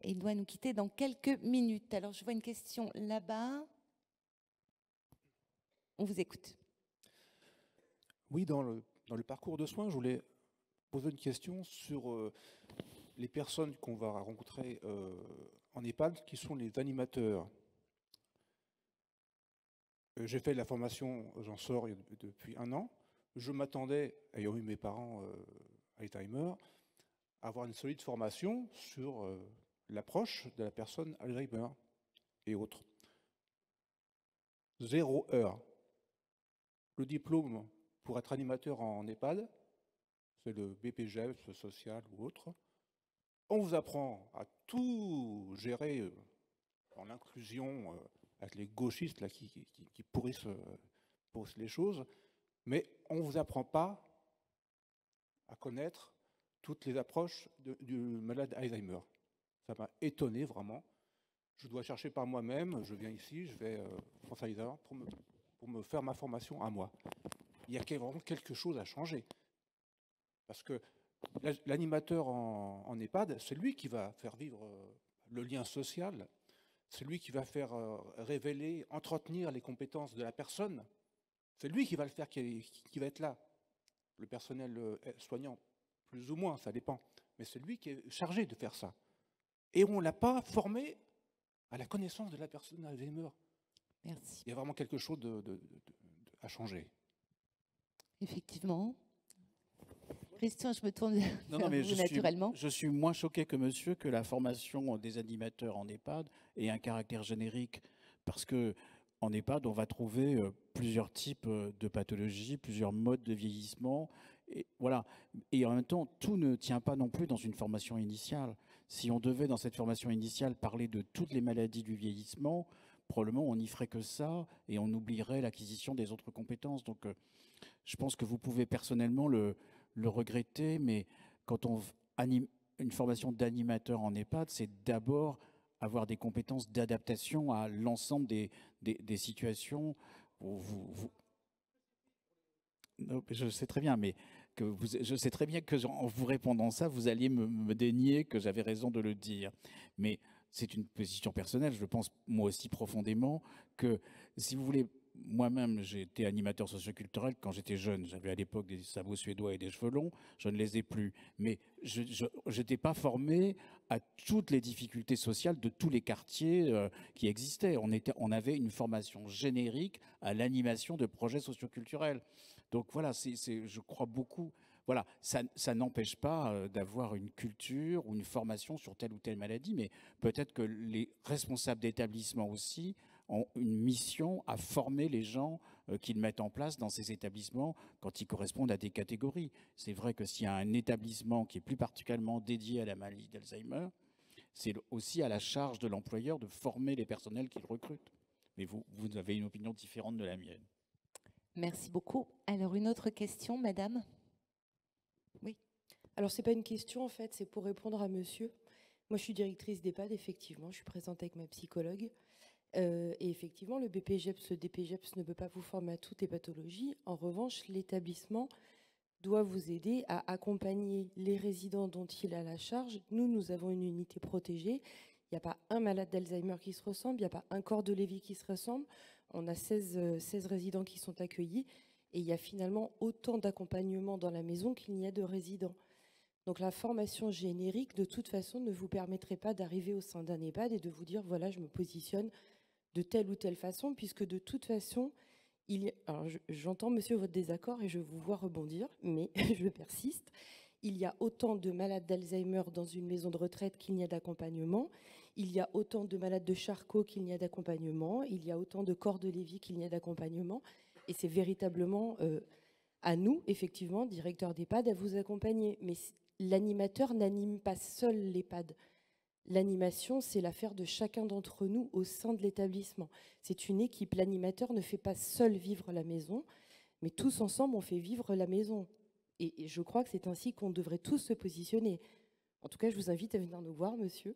et il doit nous quitter dans quelques minutes. Alors, je vois une question là-bas. On vous écoute. Oui, dans le parcours de soins, je voulais poser une question sur les personnes qu'on va rencontrer en EHPAD, qui sont les animateurs. J'ai fait la formation, j'en sors depuis 1 an. Je m'attendais, ayant eu mes parents Alzheimer, à avoir une solide formation sur l'approche de la personne Alzheimer et autres. 0 heure. Le diplôme pour être animateur en EHPAD, c'est le BPGEPS social ou autre. On vous apprend à tout gérer en l'inclusion avec les gauchistes là, qui pourrissent les choses, mais on ne vous apprend pas à connaître toutes les approches du malade Alzheimer. Ça m'a étonné vraiment. Je dois chercher par moi-même, je viens ici, je vais France Alzheimer pour me faire ma formation à moi. Il y a vraiment quelque chose à changer. Parce que l'animateur en EHPAD, c'est lui qui va faire vivre le lien social, c'est lui qui va faire révéler, entretenir les compétences de la personne. C'est lui qui va le faire, qui va être là. Le personnel soignant, plus ou moins, ça dépend. Mais c'est lui qui est chargé de faire ça. Et on ne l'a pas formé à la connaissance de la personne Alzheimer. Merci. Il y a vraiment quelque chose à changer. Effectivement. Christian, je me tourne vers vous naturellement. Je suis moins choqué que monsieur que la formation des animateurs en EHPAD ait un caractère générique, parce qu'en EHPAD, on va trouver plusieurs types de pathologies, plusieurs modes de vieillissement. Et, voilà. Et en même temps, tout ne tient pas non plus dans une formation initiale. Si on devait, dans cette formation initiale, parler de toutes les maladies du vieillissement, probablement on n'y ferait que ça et on oublierait l'acquisition des autres compétences. Donc, je pense que vous pouvez personnellement le regretter, mais quand on anime une formation d'animateur en EHPAD, c'est d'abord avoir des compétences d'adaptation à l'ensemble des situations. Non, je sais très bien, mais je sais très bien que en vous répondant ça, vous alliez me dénier que j'avais raison de le dire. Mais c'est une position personnelle. Je pense moi aussi profondément que, si vous voulez, moi-même, j'ai été animateur socioculturel quand j'étais jeune. J'avais à l'époque des sabots suédois et des cheveux longs. Je ne les ai plus. Mais je n'étais pas formé à toutes les difficultés sociales de tous les quartiers qui existaient. On avait une formation générique à l'animation de projets socioculturels. Donc voilà, je crois beaucoup. Voilà, ça n'empêche pas d'avoir une culture ou une formation sur telle ou telle maladie, mais peut-être que les responsables d'établissement aussi ont une mission à former les gens qu'ils mettent en place dans ces établissements quand ils correspondent à des catégories. C'est vrai que s'il y a un établissement qui est plus particulièrement dédié à la maladie d'Alzheimer, c'est aussi à la charge de l'employeur de former les personnels qu'il recrute. Mais vous avez une opinion différente de la mienne. Merci beaucoup. Alors, une autre question, madame? Oui. Alors, ce n'est pas une question, en fait, c'est pour répondre à monsieur. Moi, je suis directrice d'EHPAD, effectivement. Je suis présente avec ma psychologue. Et effectivement, le BPGEPS, le DPGEPS ne peut pas vous former à toutes les pathologies. En revanche, l'établissement doit vous aider à accompagner les résidents dont il a la charge. Nous avons une unité protégée. Il n'y a pas un malade d'Alzheimer qui se ressemble, il n'y a pas un corps de Lévy qui se ressemble. On a 16 résidents qui sont accueillis et il y a finalement autant d'accompagnement dans la maison qu'il n'y a de résidents. Donc la formation générique, de toute façon, ne vous permettrait pas d'arriver au sein d'un EHPAD et de vous dire, voilà, je me positionne de telle ou telle façon, puisque de toute façon, alors j'entends, monsieur, votre désaccord et je vous vois rebondir, mais je persiste. Il y a autant de malades d'Alzheimer dans une maison de retraite qu'il n'y a d'accompagnement. Il y a autant de malades de Charcot qu'il n'y a d'accompagnement. Il y a autant de corps de Lévy qu'il n'y a d'accompagnement. Et c'est véritablement à nous, effectivement, directeurs d'EHPAD, à vous accompagner. Mais l'animateur n'anime pas seul l'EHPAD. L'animation, c'est l'affaire de chacun d'entre nous au sein de l'établissement. C'est une équipe. L'animateur ne fait pas seul vivre la maison, mais tous ensemble, on fait vivre la maison. Et je crois que c'est ainsi qu'on devrait tous se positionner. En tout cas, je vous invite à venir nous voir, monsieur.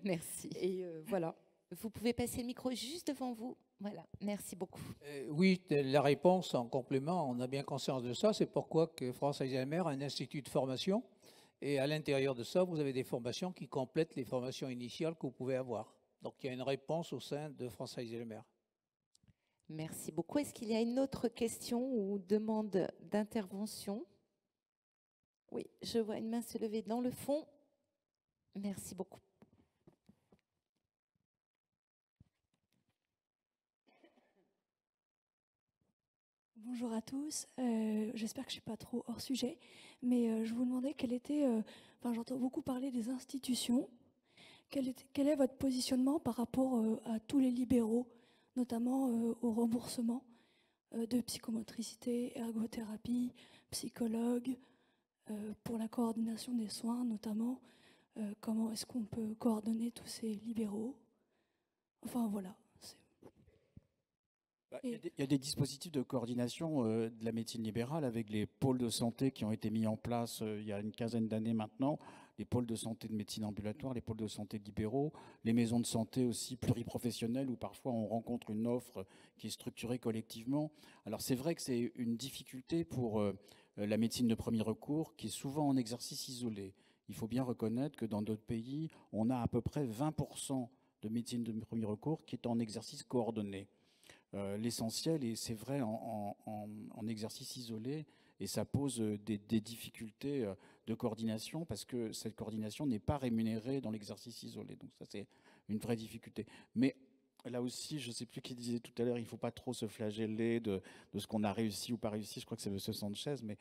Merci. Et voilà. Vous pouvez passer le micro juste devant vous. Voilà, merci beaucoup. Oui, la réponse en complément, on a bien conscience de ça. C'est pourquoi que France Alzheimer a un institut de formation. Et à l'intérieur de ça, vous avez des formations qui complètent les formations initiales que vous pouvez avoir. Donc, il y a une réponse au sein de France Alzheimer. Merci beaucoup. Est-ce qu'il y a une autre question ou demande d'intervention? Oui, je vois une main se lever dans le fond. Merci beaucoup. Bonjour à tous, j'espère que je ne suis pas trop hors sujet, mais je vous demandais quel était, j'entends beaucoup parler des institutions, quel est votre positionnement par rapport à tous les libéraux, notamment au remboursement de psychomotricité, ergothérapie, psychologue, pour la coordination des soins notamment, comment est-ce qu'on peut coordonner tous ces libéraux? Enfin voilà. Il y a des dispositifs de coordination de la médecine libérale avec les pôles de santé qui ont été mis en place il y a une quinzaine d'années maintenant, les pôles de santé de médecine ambulatoire, les pôles de santé libéraux, les maisons de santé aussi pluriprofessionnelles où parfois on rencontre une offre qui est structurée collectivement. Alors c'est vrai que c'est une difficulté pour la médecine de premier recours qui est souvent en exercice isolé. Il faut bien reconnaître que dans d'autres pays, on a à peu près 20% de médecine de premier recours qui est en exercice coordonné. L'essentiel, et c'est vrai en exercice isolé, et ça pose des difficultés de coordination parce que cette coordination n'est pas rémunérée dans l'exercice isolé. Donc ça, c'est une vraie difficulté. Mais là aussi, je ne sais plus qui disait tout à l'heure, il ne faut pas trop se flageller de ce qu'on a réussi ou pas réussi. Je crois que c'est M. Sanchez. Mais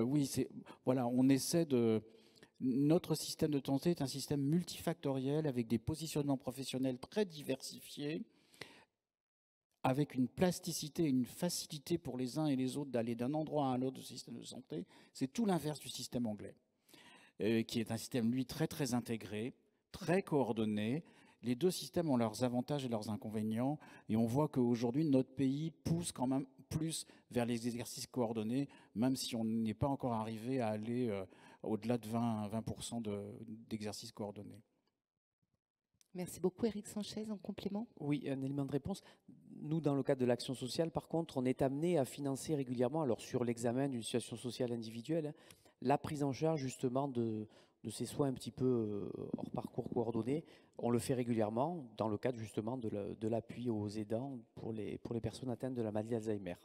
oui, voilà, on essaie de... Notre système de santé est un système multifactoriel avec des positionnements professionnels très diversifiés, avec une plasticité, une facilité pour les uns et les autres d'aller d'un endroit à un autre du système de santé. C'est tout l'inverse du système anglais, qui est un système, lui, très, très intégré, très coordonné. Les deux systèmes ont leurs avantages et leurs inconvénients, et on voit qu'aujourd'hui, notre pays pousse quand même plus vers les exercices coordonnés, même si on n'est pas encore arrivé à aller au-delà de 20% d'exercices coordonnés. Merci beaucoup. Éric Sanchez, en complément. Oui, un élément de réponse. Nous, dans le cadre de l'action sociale, par contre, on est amené à financer régulièrement, alors sur l'examen d'une situation sociale individuelle, la prise en charge justement de ces soins un petit peu hors parcours coordonnés. On le fait régulièrement dans le cadre justement de l'appui aux aidants pour les personnes atteintes de la maladie d'Alzheimer.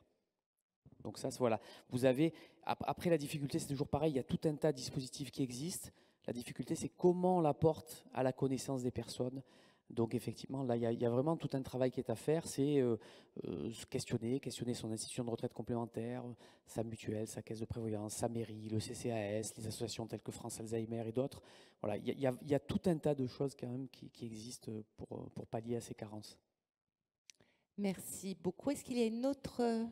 Donc ça, voilà. Vous avez, après la difficulté, c'est toujours pareil, il y a tout un tas de dispositifs qui existent. La difficulté, c'est comment on l'apporte à la connaissance des personnes. Donc effectivement, là, il y a vraiment tout un travail qui est à faire. C'est se questionner son institution de retraite complémentaire, sa mutuelle, sa caisse de prévoyance, sa mairie, le CCAS, les associations telles que France Alzheimer et d'autres. Voilà, il y a tout un tas de choses quand même qui existent pour pallier à ces carences. Merci beaucoup. Est-ce qu'il y a une autre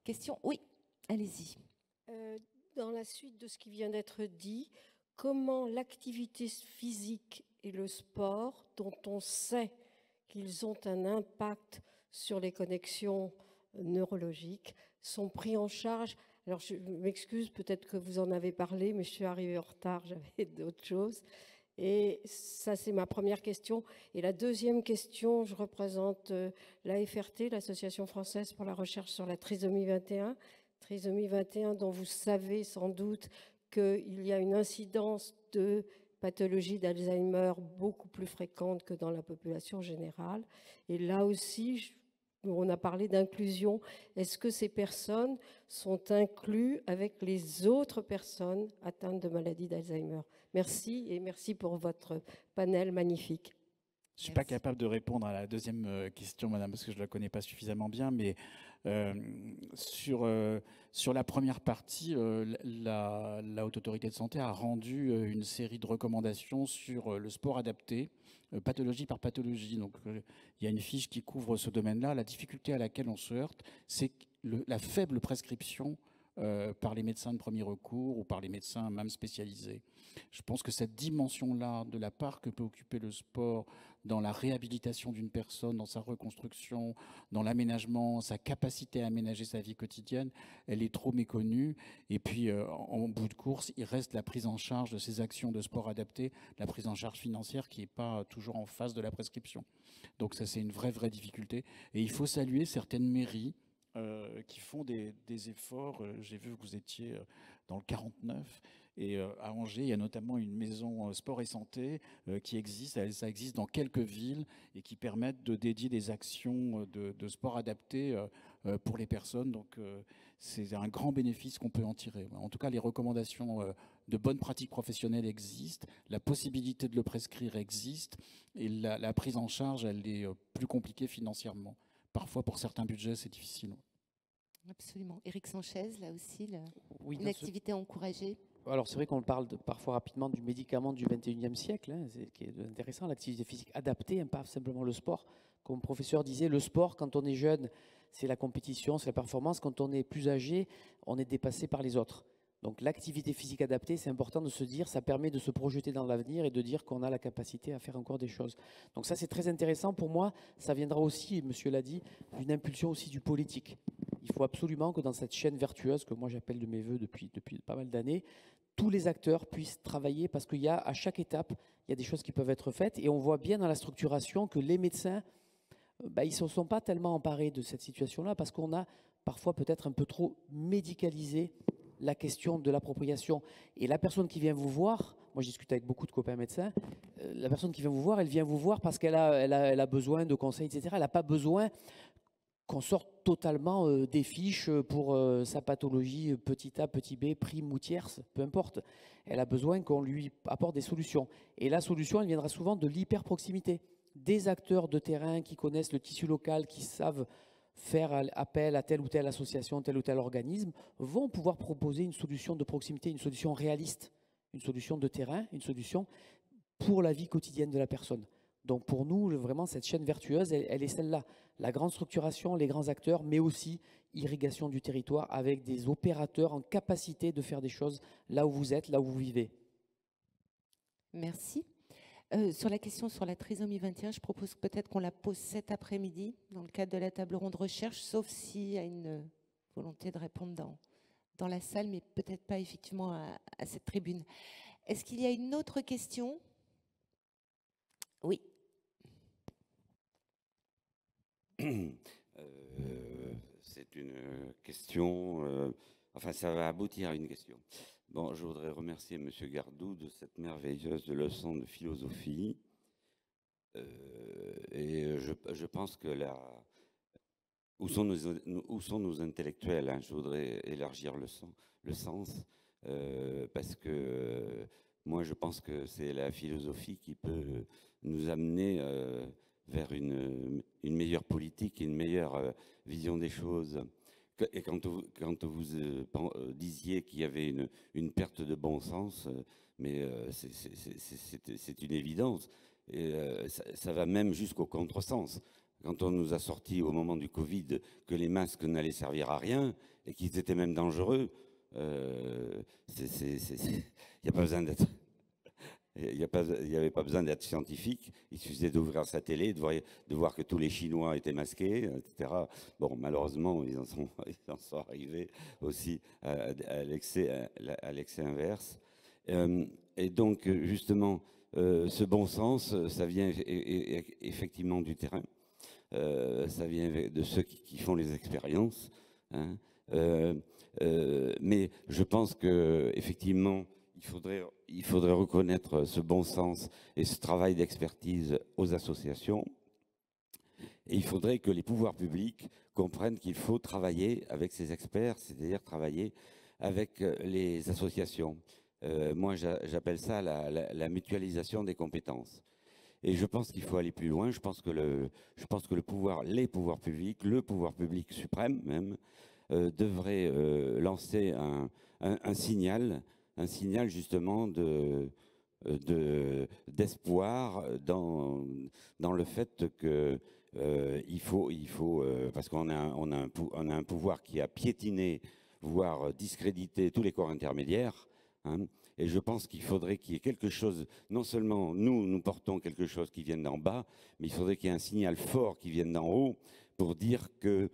question? Oui, allez-y. Dans la suite de ce qui vient d'être dit, comment l'activité physique et le sport, dont on sait qu'ils ont un impact sur les connexions neurologiques, sont pris en charge? Alors je m'excuse, peut-être que vous en avez parlé, mais je suis arrivée en retard, j'avais d'autres choses. Et ça, c'est ma première question. Et la deuxième question, je représente l'AFRT, l'Association française pour la recherche sur la trisomie 21. Trisomie 21 dont vous savez sans doute qu'il y a une incidence de pathologie d'Alzheimer beaucoup plus fréquente que dans la population générale. Et là aussi, on a parlé d'inclusion. Est-ce que ces personnes sont incluses avec les autres personnes atteintes de maladie d'Alzheimer? Merci et merci pour votre panel magnifique. Je ne suis pas capable de répondre à la deuxième question, madame, parce que je ne la connais pas suffisamment bien, mais sur la première partie, la Haute Autorité de Santé a rendu une série de recommandations sur le sport adapté, pathologie par pathologie. Donc, il y a une fiche qui couvre ce domaine-là. La difficulté à laquelle on se heurte, c'est la faible prescription par les médecins de premier recours ou par les médecins même spécialisés. Je pense que cette dimension-là de la part que peut occuper le sport dans la réhabilitation d'une personne, dans sa reconstruction, dans l'aménagement, sa capacité à aménager sa vie quotidienne, elle est trop méconnue. Et puis, en bout de course, il reste la prise en charge de ces actions de sport adaptées, la prise en charge financière qui n'est pas toujours en face de la prescription. Donc ça, c'est une vraie difficulté. Et il faut saluer certaines mairies qui font des efforts. J'ai vu que vous étiez dans le 49 et à Angers, il y a notamment une maison sport et santé qui existe. Ça existe dans quelques villes et qui permettent de dédier des actions de sport adapté pour les personnes. Donc c'est un grand bénéfice qu'on peut en tirer. En tout cas, les recommandations de bonnes pratiques professionnelles existent, la possibilité de le prescrire existe et la prise en charge, elle est plus compliquée financièrement. Parfois, pour certains budgets, c'est difficile. Absolument. Éric Sanchez, là aussi, Oui, une activité encouragée. Alors c'est vrai qu'on parle parfois rapidement du médicament du 21e siècle, hein, qui est intéressant, l'activité physique adaptée, hein, pas simplement le sport. Comme le professeur disait, le sport, quand on est jeune, c'est la compétition, c'est la performance. Quand on est plus âgé, on est dépassé par les autres. Donc l'activité physique adaptée, c'est important de se dire, ça permet de se projeter dans l'avenir et de dire qu'on a la capacité à faire encore des choses. Donc ça, c'est très intéressant. Pour moi, ça viendra aussi, et monsieur l'a dit, d'une impulsion aussi du politique. Il faut absolument que dans cette chaîne vertueuse, que moi j'appelle de mes voeux depuis pas mal d'années, tous les acteurs puissent travailler parce qu'il y a, à chaque étape, il y a des choses qui peuvent être faites. Et on voit bien dans la structuration que les médecins, ils ne se sont pas tellement emparés de cette situation-là parce qu'on a parfois peut-être un peu trop médicalisé la question de l'appropriation. Et la personne qui vient vous voir, moi je discute avec beaucoup de copains médecins, la personne qui vient vous voir, elle vient vous voir parce qu'elle a besoin de conseils, etc. Elle n'a pas besoin qu'on sorte totalement des fiches pour sa pathologie petit a, petit b, prime ou tierce, peu importe. Elle a besoin qu'on lui apporte des solutions. Et la solution, elle viendra souvent de l'hyper-proximité. Des acteurs de terrain qui connaissent le tissu local, qui savent faire appel à telle ou telle association, tel ou tel organisme, vont pouvoir proposer une solution de proximité, une solution réaliste, une solution de terrain, une solution pour la vie quotidienne de la personne. Donc pour nous, vraiment, cette chaîne vertueuse, elle est celle-là. La grande structuration, les grands acteurs, mais aussi irrigation du territoire avec des opérateurs en capacité de faire des choses là où vous êtes, là où vous vivez. Merci. Sur la question sur la trisomie 21, je propose peut-être qu'on la pose cet après-midi dans le cadre de la table ronde recherche, sauf s'il y a une volonté de répondre dans la salle, mais peut-être pas effectivement à cette tribune. Est-ce qu'il y a une autre question? Oui. C'est une question, enfin ça va aboutir à une question. Bon, je voudrais remercier M. Gardou de cette merveilleuse leçon de philosophie. Et je pense que où sont nos intellectuels, hein, je voudrais élargir le sens, parce que moi je pense que c'est la philosophie qui peut nous amener vers une meilleure politique, une meilleure vision des choses. Et quand vous disiez qu'il y avait une perte de bon sens, mais c'est une évidence. Et ça va même jusqu'au contresens. quand on nous a sorti au moment du Covid que les masques n'allaient servir à rien et qu'ils étaient même dangereux, il n'y a pas besoin d'être... Il n'y avait pas besoin d'être scientifique, il suffisait d'ouvrir sa télé, de voir que tous les Chinois étaient masqués, etc. Bon, malheureusement, ils en sont arrivés aussi à l'excès inverse. Et donc, justement, ce bon sens, ça vient effectivement du terrain, ça vient de ceux qui font les expériences. Hein. Mais je pense qu'effectivement, il faudrait reconnaître ce bon sens et ce travail d'expertise aux associations. Et il faudrait que les pouvoirs publics comprennent qu'il faut travailler avec ces experts, c'est-à-dire travailler avec les associations. Moi, j'appelle ça la mutualisation des compétences. Et je pense qu'il faut aller plus loin. Je pense que les pouvoirs publics, le pouvoir public suprême même, devrait lancer un signal justement d'espoir dans le fait que il faut parce qu'on a un pouvoir qui a piétiné, voire discrédité tous les corps intermédiaires. Hein, et je pense qu'il faudrait qu'il y ait quelque chose, non seulement nous portons quelque chose qui vienne d'en bas, mais il faudrait qu'il y ait un signal fort qui vienne d'en haut pour dire que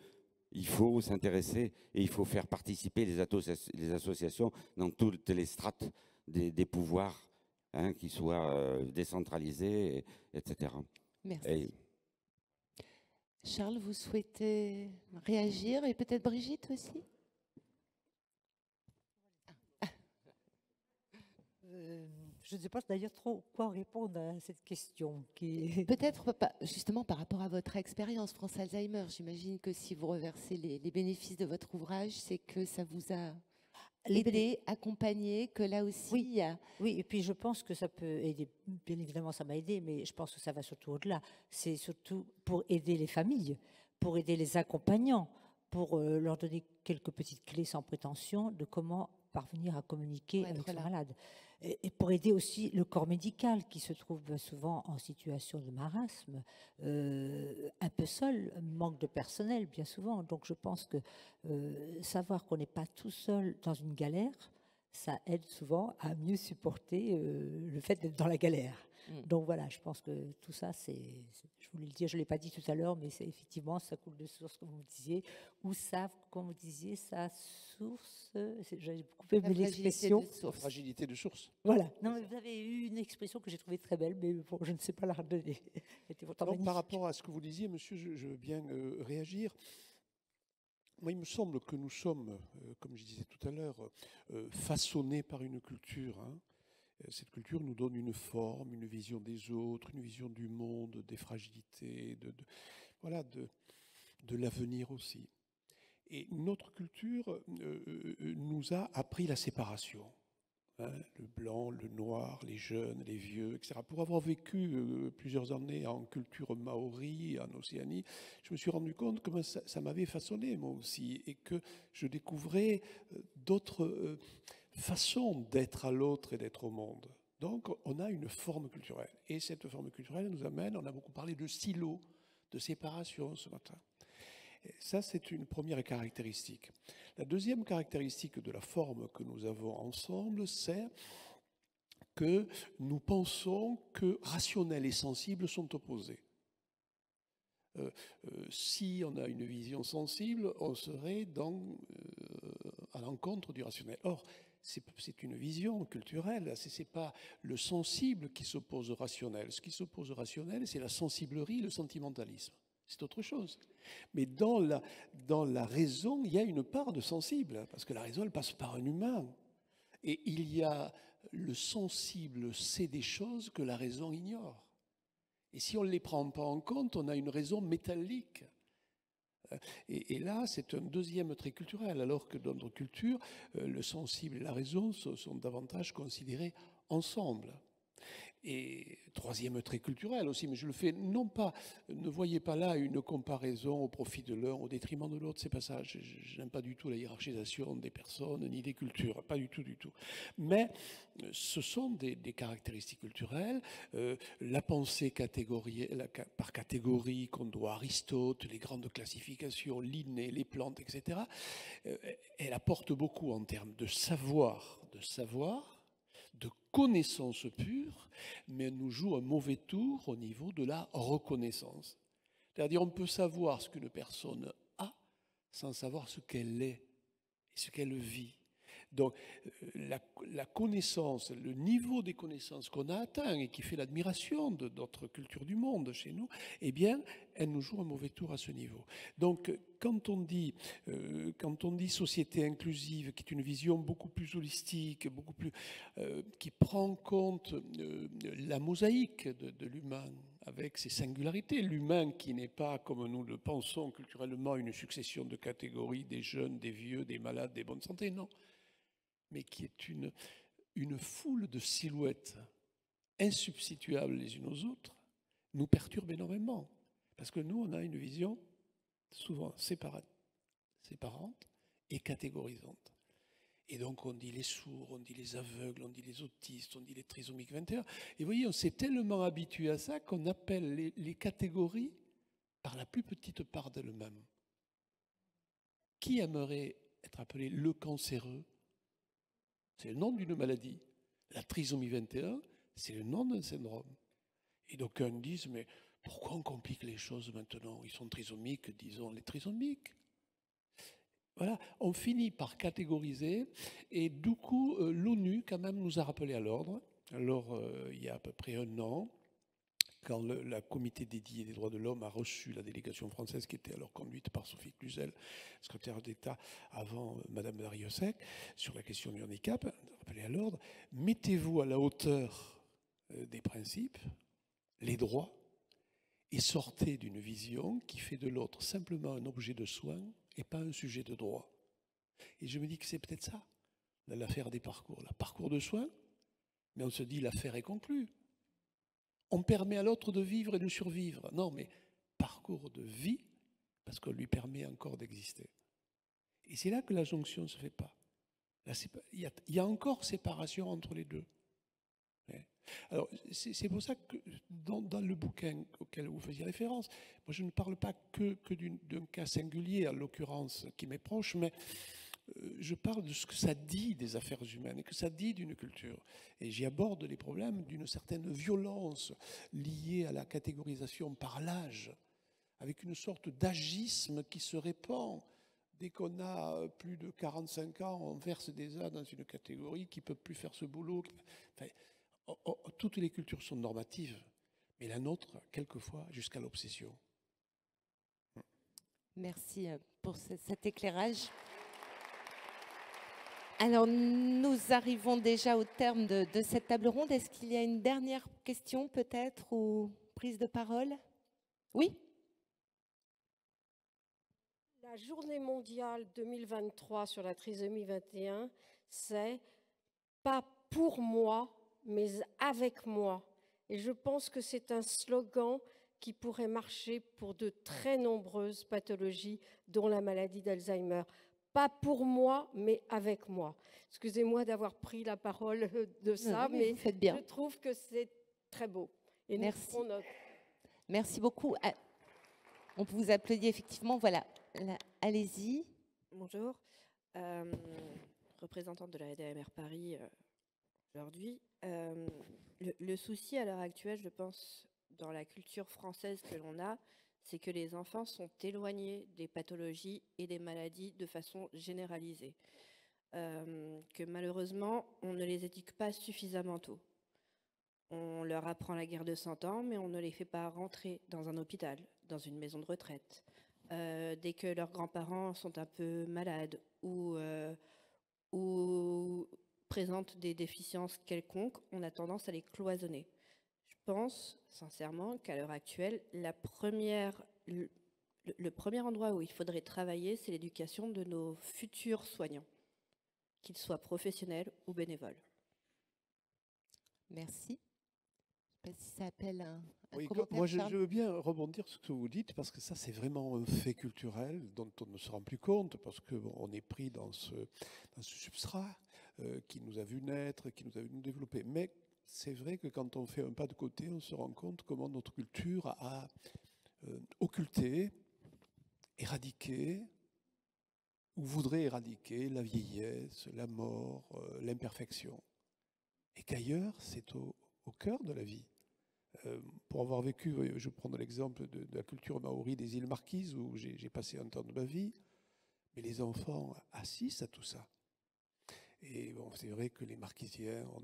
il faut s'intéresser et il faut faire participer les associations dans toutes les strates des pouvoirs, hein, qui soient décentralisés, etc. Merci. Charles, vous souhaitez réagir et peut-être Brigitte aussi? Je ne sais pas d'ailleurs trop quoi répondre à cette question. Peut-être justement par rapport à votre expérience, France Alzheimer. J'imagine que si vous reversez les bénéfices de votre ouvrage, c'est que ça vous a aidé, accompagné, que là aussi... Oui, oui, et puis je pense que ça peut aider. Bien évidemment, ça m'a aidé, mais je pense que ça va surtout au-delà. C'est surtout pour aider les familles, pour aider les accompagnants, pour leur donner quelques petites clés sans prétention de comment parvenir à communiquer avec son malade. Et pour aider aussi le corps médical qui se trouve souvent en situation de marasme, un peu seul, manque de personnel bien souvent. Donc je pense que savoir qu'on n'est pas tout seul dans une galère, ça aide souvent à mieux supporter le fait d'être dans la galère. Donc voilà, je pense que tout ça, je voulais le dire, je ne l'ai pas dit tout à l'heure, mais c'est effectivement, ça coule de source, comme vous disiez, ou ça, comme vous disiez, sa source, j'ai beaucoup aimé l'expression. Fragilité de source. Voilà. Non, mais vous avez eu une expression que j'ai trouvée très belle, mais bon, je ne sais pas la redonner. Par rapport à ce que vous disiez, monsieur, je veux bien réagir. Moi, il me semble que nous sommes, comme je disais tout à l'heure, façonnés par une culture. Hein. Cette culture nous donne une forme, une vision des autres, une vision du monde, des fragilités, de l'avenir aussi. Et notre culture nous a appris la séparation. Hein, le blanc, le noir, les jeunes, les vieux, etc. Pour avoir vécu plusieurs années en culture maori, en Océanie, je me suis rendu compte comment ça m'avait façonné moi aussi, et que je découvrais d'autres façons d'être à l'autre et d'être au monde. Donc on a une forme culturelle. Et cette forme culturelle nous amène, on a beaucoup parlé de silos, de séparation ce matin. Et ça, c'est une première caractéristique. La deuxième caractéristique de la forme que nous avons ensemble, c'est que nous pensons que rationnel et sensible sont opposés. Si on a une vision sensible, on serait à l'encontre du rationnel. Or, c'est une vision culturelle, ce n'est pas le sensible qui s'oppose au rationnel. Ce qui s'oppose au rationnel, c'est la sensiblerie, le sentimentalisme. C'est autre chose. Mais dans la raison, il y a une part de sensible, parce que la raison, elle passe par un humain. Et il y a le sensible sait des choses que la raison ignore. Et si on ne les prend pas en compte, on a une raison métallique. Et là, c'est un deuxième trait culturel, alors que dans notre culture, le sensible et la raison sont davantage considérés ensemble. Et troisième trait culturel aussi, mais je le fais non pas, ne voyez pas là une comparaison au profit de l'un, au détriment de l'autre, c'est pas ça. Je n'aime pas du tout la hiérarchisation des personnes ni des cultures, pas du tout, du tout. Mais ce sont des caractéristiques culturelles, la pensée par catégorie qu'on doit à Aristote, les grandes classifications, Linné, les plantes, etc. Elle apporte beaucoup en termes de savoir, de connaissance pure, mais elle nous joue un mauvais tour au niveau de la reconnaissance. C'est-à-dire on peut savoir ce qu'une personne a sans savoir ce qu'elle est et ce qu'elle vit. Donc la connaissance, le niveau des connaissances qu'on a atteint et qui fait l'admiration de notre culture du monde chez nous, eh bien, elle nous joue un mauvais tour à ce niveau. Donc quand on dit société inclusive, qui est une vision beaucoup plus holistique, beaucoup plus, qui prend en compte la mosaïque de l'humain, avec ses singularités, l'humain qui n'est pas, comme nous le pensons culturellement, une succession de catégories, des jeunes, des vieux, des malades, des bonnes santé, non, mais qui est une foule de silhouettes insubstituables les unes aux autres, nous perturbe énormément. Parce que nous, on a une vision souvent séparante et catégorisante. Et donc on dit les sourds, on dit les aveugles, on dit les autistes, on dit les trisomiques 21. Et vous voyez, on s'est tellement habitué à ça qu'on appelle les catégories par la plus petite part d'elles-mêmes. Qui aimerait être appelé le cancéreux? C'est le nom d'une maladie. La trisomie 21, c'est le nom d'un syndrome. Et d'aucuns disent, mais pourquoi on complique les choses maintenant? Ils sont trisomiques, disons les trisomiques. Voilà, on finit par catégoriser, et du coup, l'ONU, quand même, nous a rappelé à l'ordre. Alors, il y a à peu près un an, quand le comité dédié des droits de l'homme a reçu la délégation française, qui était alors conduite par Sophie Cluzel, secrétaire d'État avant Madame Dariussec, sur la question du handicap, rappelé à l'ordre, mettez-vous à la hauteur des principes, les droits, et sortez d'une vision qui fait de l'autre simplement un objet de soin et pas un sujet de droit. Et je me dis que c'est peut-être ça, l'affaire des parcours. Le parcours de soins, mais on se dit l'affaire est conclue. On permet à l'autre de vivre et de survivre. Non, mais parcours de vie, parce qu'on lui permet encore d'exister. Et c'est là que la jonction ne se fait pas. Là, il y a encore séparation entre les deux. Alors, c'est pour ça que dans le bouquin auquel vous faisiez référence, moi je ne parle pas que d'un cas singulier, en l'occurrence, qui m'est proche, mais je parle de ce que ça dit des affaires humaines et que ça dit d'une culture. Et j'y aborde les problèmes d'une certaine violence liée à la catégorisation par l'âge, avec une sorte d'agisme qui se répand. Dès qu'on a plus de 45 ans, on verse déjà dans une catégorie qui ne peut plus faire ce boulot. Enfin, toutes les cultures sont normatives, mais la nôtre, quelquefois, jusqu'à l'obsession. Merci pour cet éclairage. Alors, nous arrivons déjà au terme de cette table ronde. Est-ce qu'il y a une dernière question, peut-être, ou prise de parole? Oui? La journée mondiale 2023 sur la trisomie 21, c'est pas pour moi, mais avec moi. Et je pense que c'est un slogan qui pourrait marcher pour de très nombreuses pathologies, dont la maladie d'Alzheimer. Pas pour moi, mais avec moi. Excusez-moi d'avoir pris la parole de ça, non, mais vous faites bien. Je trouve que c'est très beau. Et merci. Nous notre... Merci beaucoup. On peut vous applaudir, effectivement. Voilà. Allez-y. Bonjour. Représentante de la ADMR Paris aujourd'hui. Le souci à l'heure actuelle, je pense, dans la culture française que l'on a, c'est que les enfants sont éloignés des pathologies et des maladies de façon généralisée. Que malheureusement, on ne les éduque pas suffisamment tôt. On leur apprend la guerre de 100 ans, mais on ne les fait pas rentrer dans un hôpital, dans une maison de retraite. Dès que leurs grands-parents sont un peu malades ou présentent des déficiences quelconques, on a tendance à les cloisonner. Je pense sincèrement qu'à l'heure actuelle, le premier endroit où il faudrait travailler, c'est l'éducation de nos futurs soignants, qu'ils soient professionnels ou bénévoles. Merci. sais pas si ça appelle un Oui, commentaire. moi je Charles. veux bien rebondir sur ce que vous dites, parce que ça c'est vraiment un fait culturel dont on ne se rend plus compte, parce qu'on est pris dans ce substrat qui nous a vu naître, qui nous a vu nous développer. Mais c'est vrai que quand on fait un pas de côté, on se rend compte comment notre culture a occulté, éradiqué, ou voudrait éradiquer la vieillesse, la mort, l'imperfection. Et qu'ailleurs, c'est au cœur de la vie. Pour avoir vécu, je prends l'exemple de la culture maori des îles Marquises, où j'ai passé un temps de ma vie, mais les enfants assistent à tout ça. Et bon, c'est vrai que les Marquisiens ont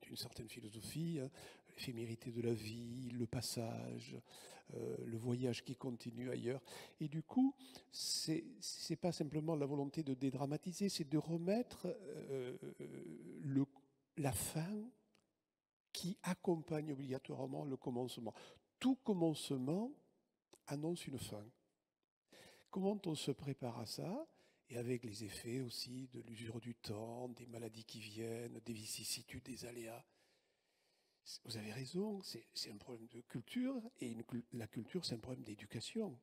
une certaine philosophie, hein, l'éphémérité de la vie, le passage, le voyage qui continue ailleurs. Et du coup, c'est pas simplement la volonté de dédramatiser, c'est de remettre la fin qui accompagne obligatoirement le commencement. Tout commencement annonce une fin. Comment on se prépare à ça? Et avec les effets aussi de l'usure du temps, des maladies qui viennent, des vicissitudes, des aléas. Vous avez raison, c'est un problème de culture, et la culture, c'est un problème d'éducation.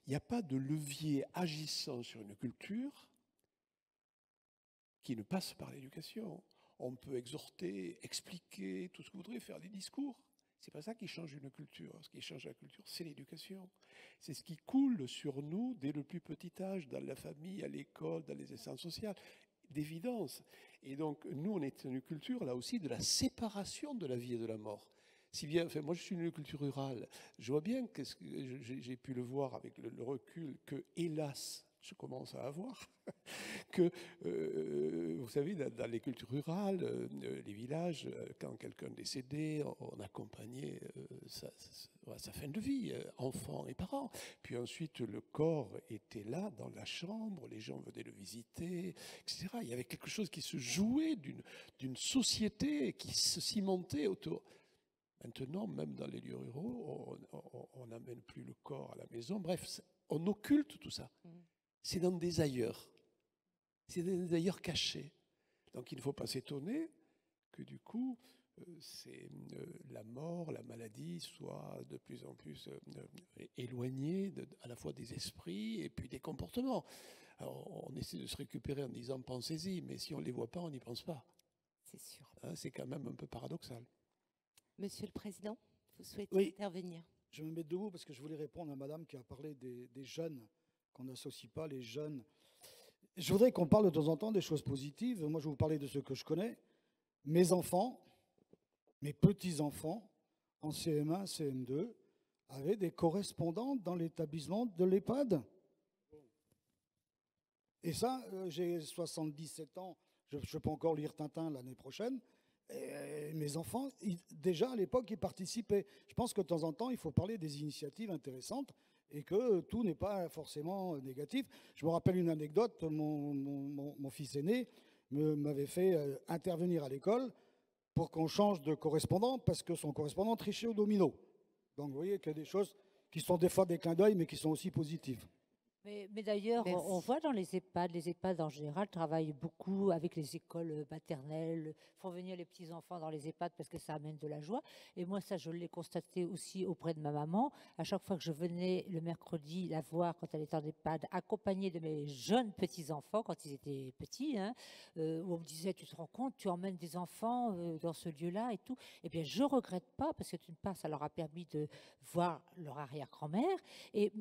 Il n'y a pas de levier agissant sur une culture qui ne passe par l'éducation. On peut exhorter, expliquer, tout ce que vous voudrez, faire des discours. C'est pas ça qui change une culture. Ce qui change la culture, c'est l'éducation. C'est ce qui coule sur nous dès le plus petit âge, dans la famille, à l'école, dans les instances sociales, d'évidence. Et donc, nous, on est une culture, là aussi, de la séparation de la vie et de la mort. Si bien, enfin, moi, je suis une culture rurale. Je vois bien que j'ai pu le voir avec le recul que, hélas, je commence à avoir, que, vous savez, dans les cultures rurales, les villages, quand quelqu'un décédait, on accompagnait sa fin de vie, enfants et parents. Puis ensuite, le corps était là, dans la chambre, les gens venaient le visiter, etc. Il y avait quelque chose qui se jouait d'une société qui se cimentait autour. Maintenant, même dans les lieux ruraux, on n'amène plus le corps à la maison. Bref, on occulte tout ça. C'est dans des ailleurs. C'est dans des ailleurs cachés. Donc il ne faut pas s'étonner que du coup, la mort, la maladie soient de plus en plus éloignées à la fois des esprits et puis des comportements. Alors, on essaie de se récupérer en disant pensez-y, mais si on ne les voit pas, on n'y pense pas. C'est sûr. Hein, c'est quand même un peu paradoxal. Monsieur le Président, vous souhaitez intervenir? Je me mets debout parce que je voulais répondre à madame qui a parlé des jeunes, qu'on n'associe pas les jeunes. Je voudrais qu'on parle de temps en temps des choses positives. Moi, je vais vous parler de ce que je connais. Mes enfants, mes petits-enfants, en CM1, CM2, avaient des correspondantes dans l'établissement de l'EHPAD. Et ça, j'ai 77 ans, je peux encore lire Tintin l'année prochaine. Et mes enfants, déjà à l'époque, ils participaient. Je pense que de temps en temps, il faut parler des initiatives intéressantes et que tout n'est pas forcément négatif. Je me rappelle une anecdote, mon fils aîné m'avait fait intervenir à l'école pour qu'on change de correspondant parce que son correspondant trichait au domino. Donc vous voyez qu'il y a des choses qui sont des fois des clins d'œil, mais qui sont aussi positives. Mais d'ailleurs, on voit dans les EHPAD en général travaillent beaucoup avec les écoles maternelles, font venir les petits-enfants dans les EHPAD parce que ça amène de la joie. Et moi, ça, je l'ai constaté aussi auprès de ma maman. À chaque fois que je venais le mercredi la voir quand elle était en EHPAD, accompagnée de mes jeunes petits-enfants, quand ils étaient petits, hein, où on me disait, tu te rends compte, tu emmènes des enfants dans ce lieu-là et tout. Eh bien, je ne regrette pas parce que d'une part, ça leur a permis de voir leur arrière-grand-mère. Et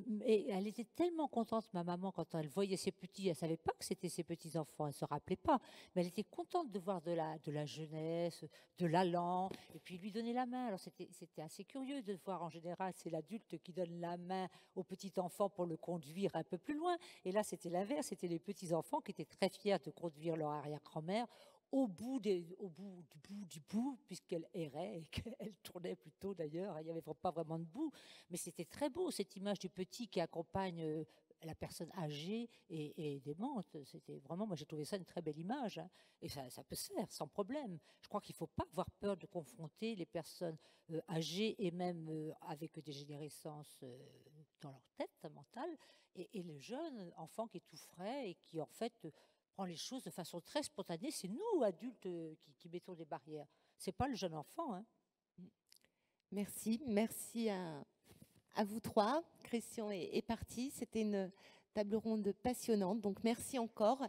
elle était tellement contente, ma maman, quand elle voyait ses petits, elle ne savait pas que c'était ses petits-enfants, elle ne se rappelait pas, mais elle était contente de voir de la jeunesse, de l'allant, et puis lui donner la main. Alors c'était assez curieux de voir, en général, c'est l'adulte qui donne la main au petit-enfant pour le conduire un peu plus loin, et là c'était l'inverse, c'était les petits-enfants qui étaient très fiers de conduire leur arrière-grand-mère au bout du bout, puisqu'elle errait et qu'elle tournait plutôt d'ailleurs, il n'y avait pas vraiment de bout, mais c'était très beau cette image du petit qui accompagne la personne âgée et démente. C'était vraiment, moi j'ai trouvé ça une très belle image, hein. Et ça peut se faire sans problème. Je crois qu'il ne faut pas avoir peur de confronter les personnes âgées et même avec des dégénérescences dans leur tête mentale et le jeune enfant qui est tout frais et qui en fait prend les choses de façon très spontanée. C'est nous adultes qui mettons des barrières. C'est pas le jeune enfant, hein. Merci. Merci à vous trois. Christian est parti. C'était une table ronde passionnante. Donc, merci encore.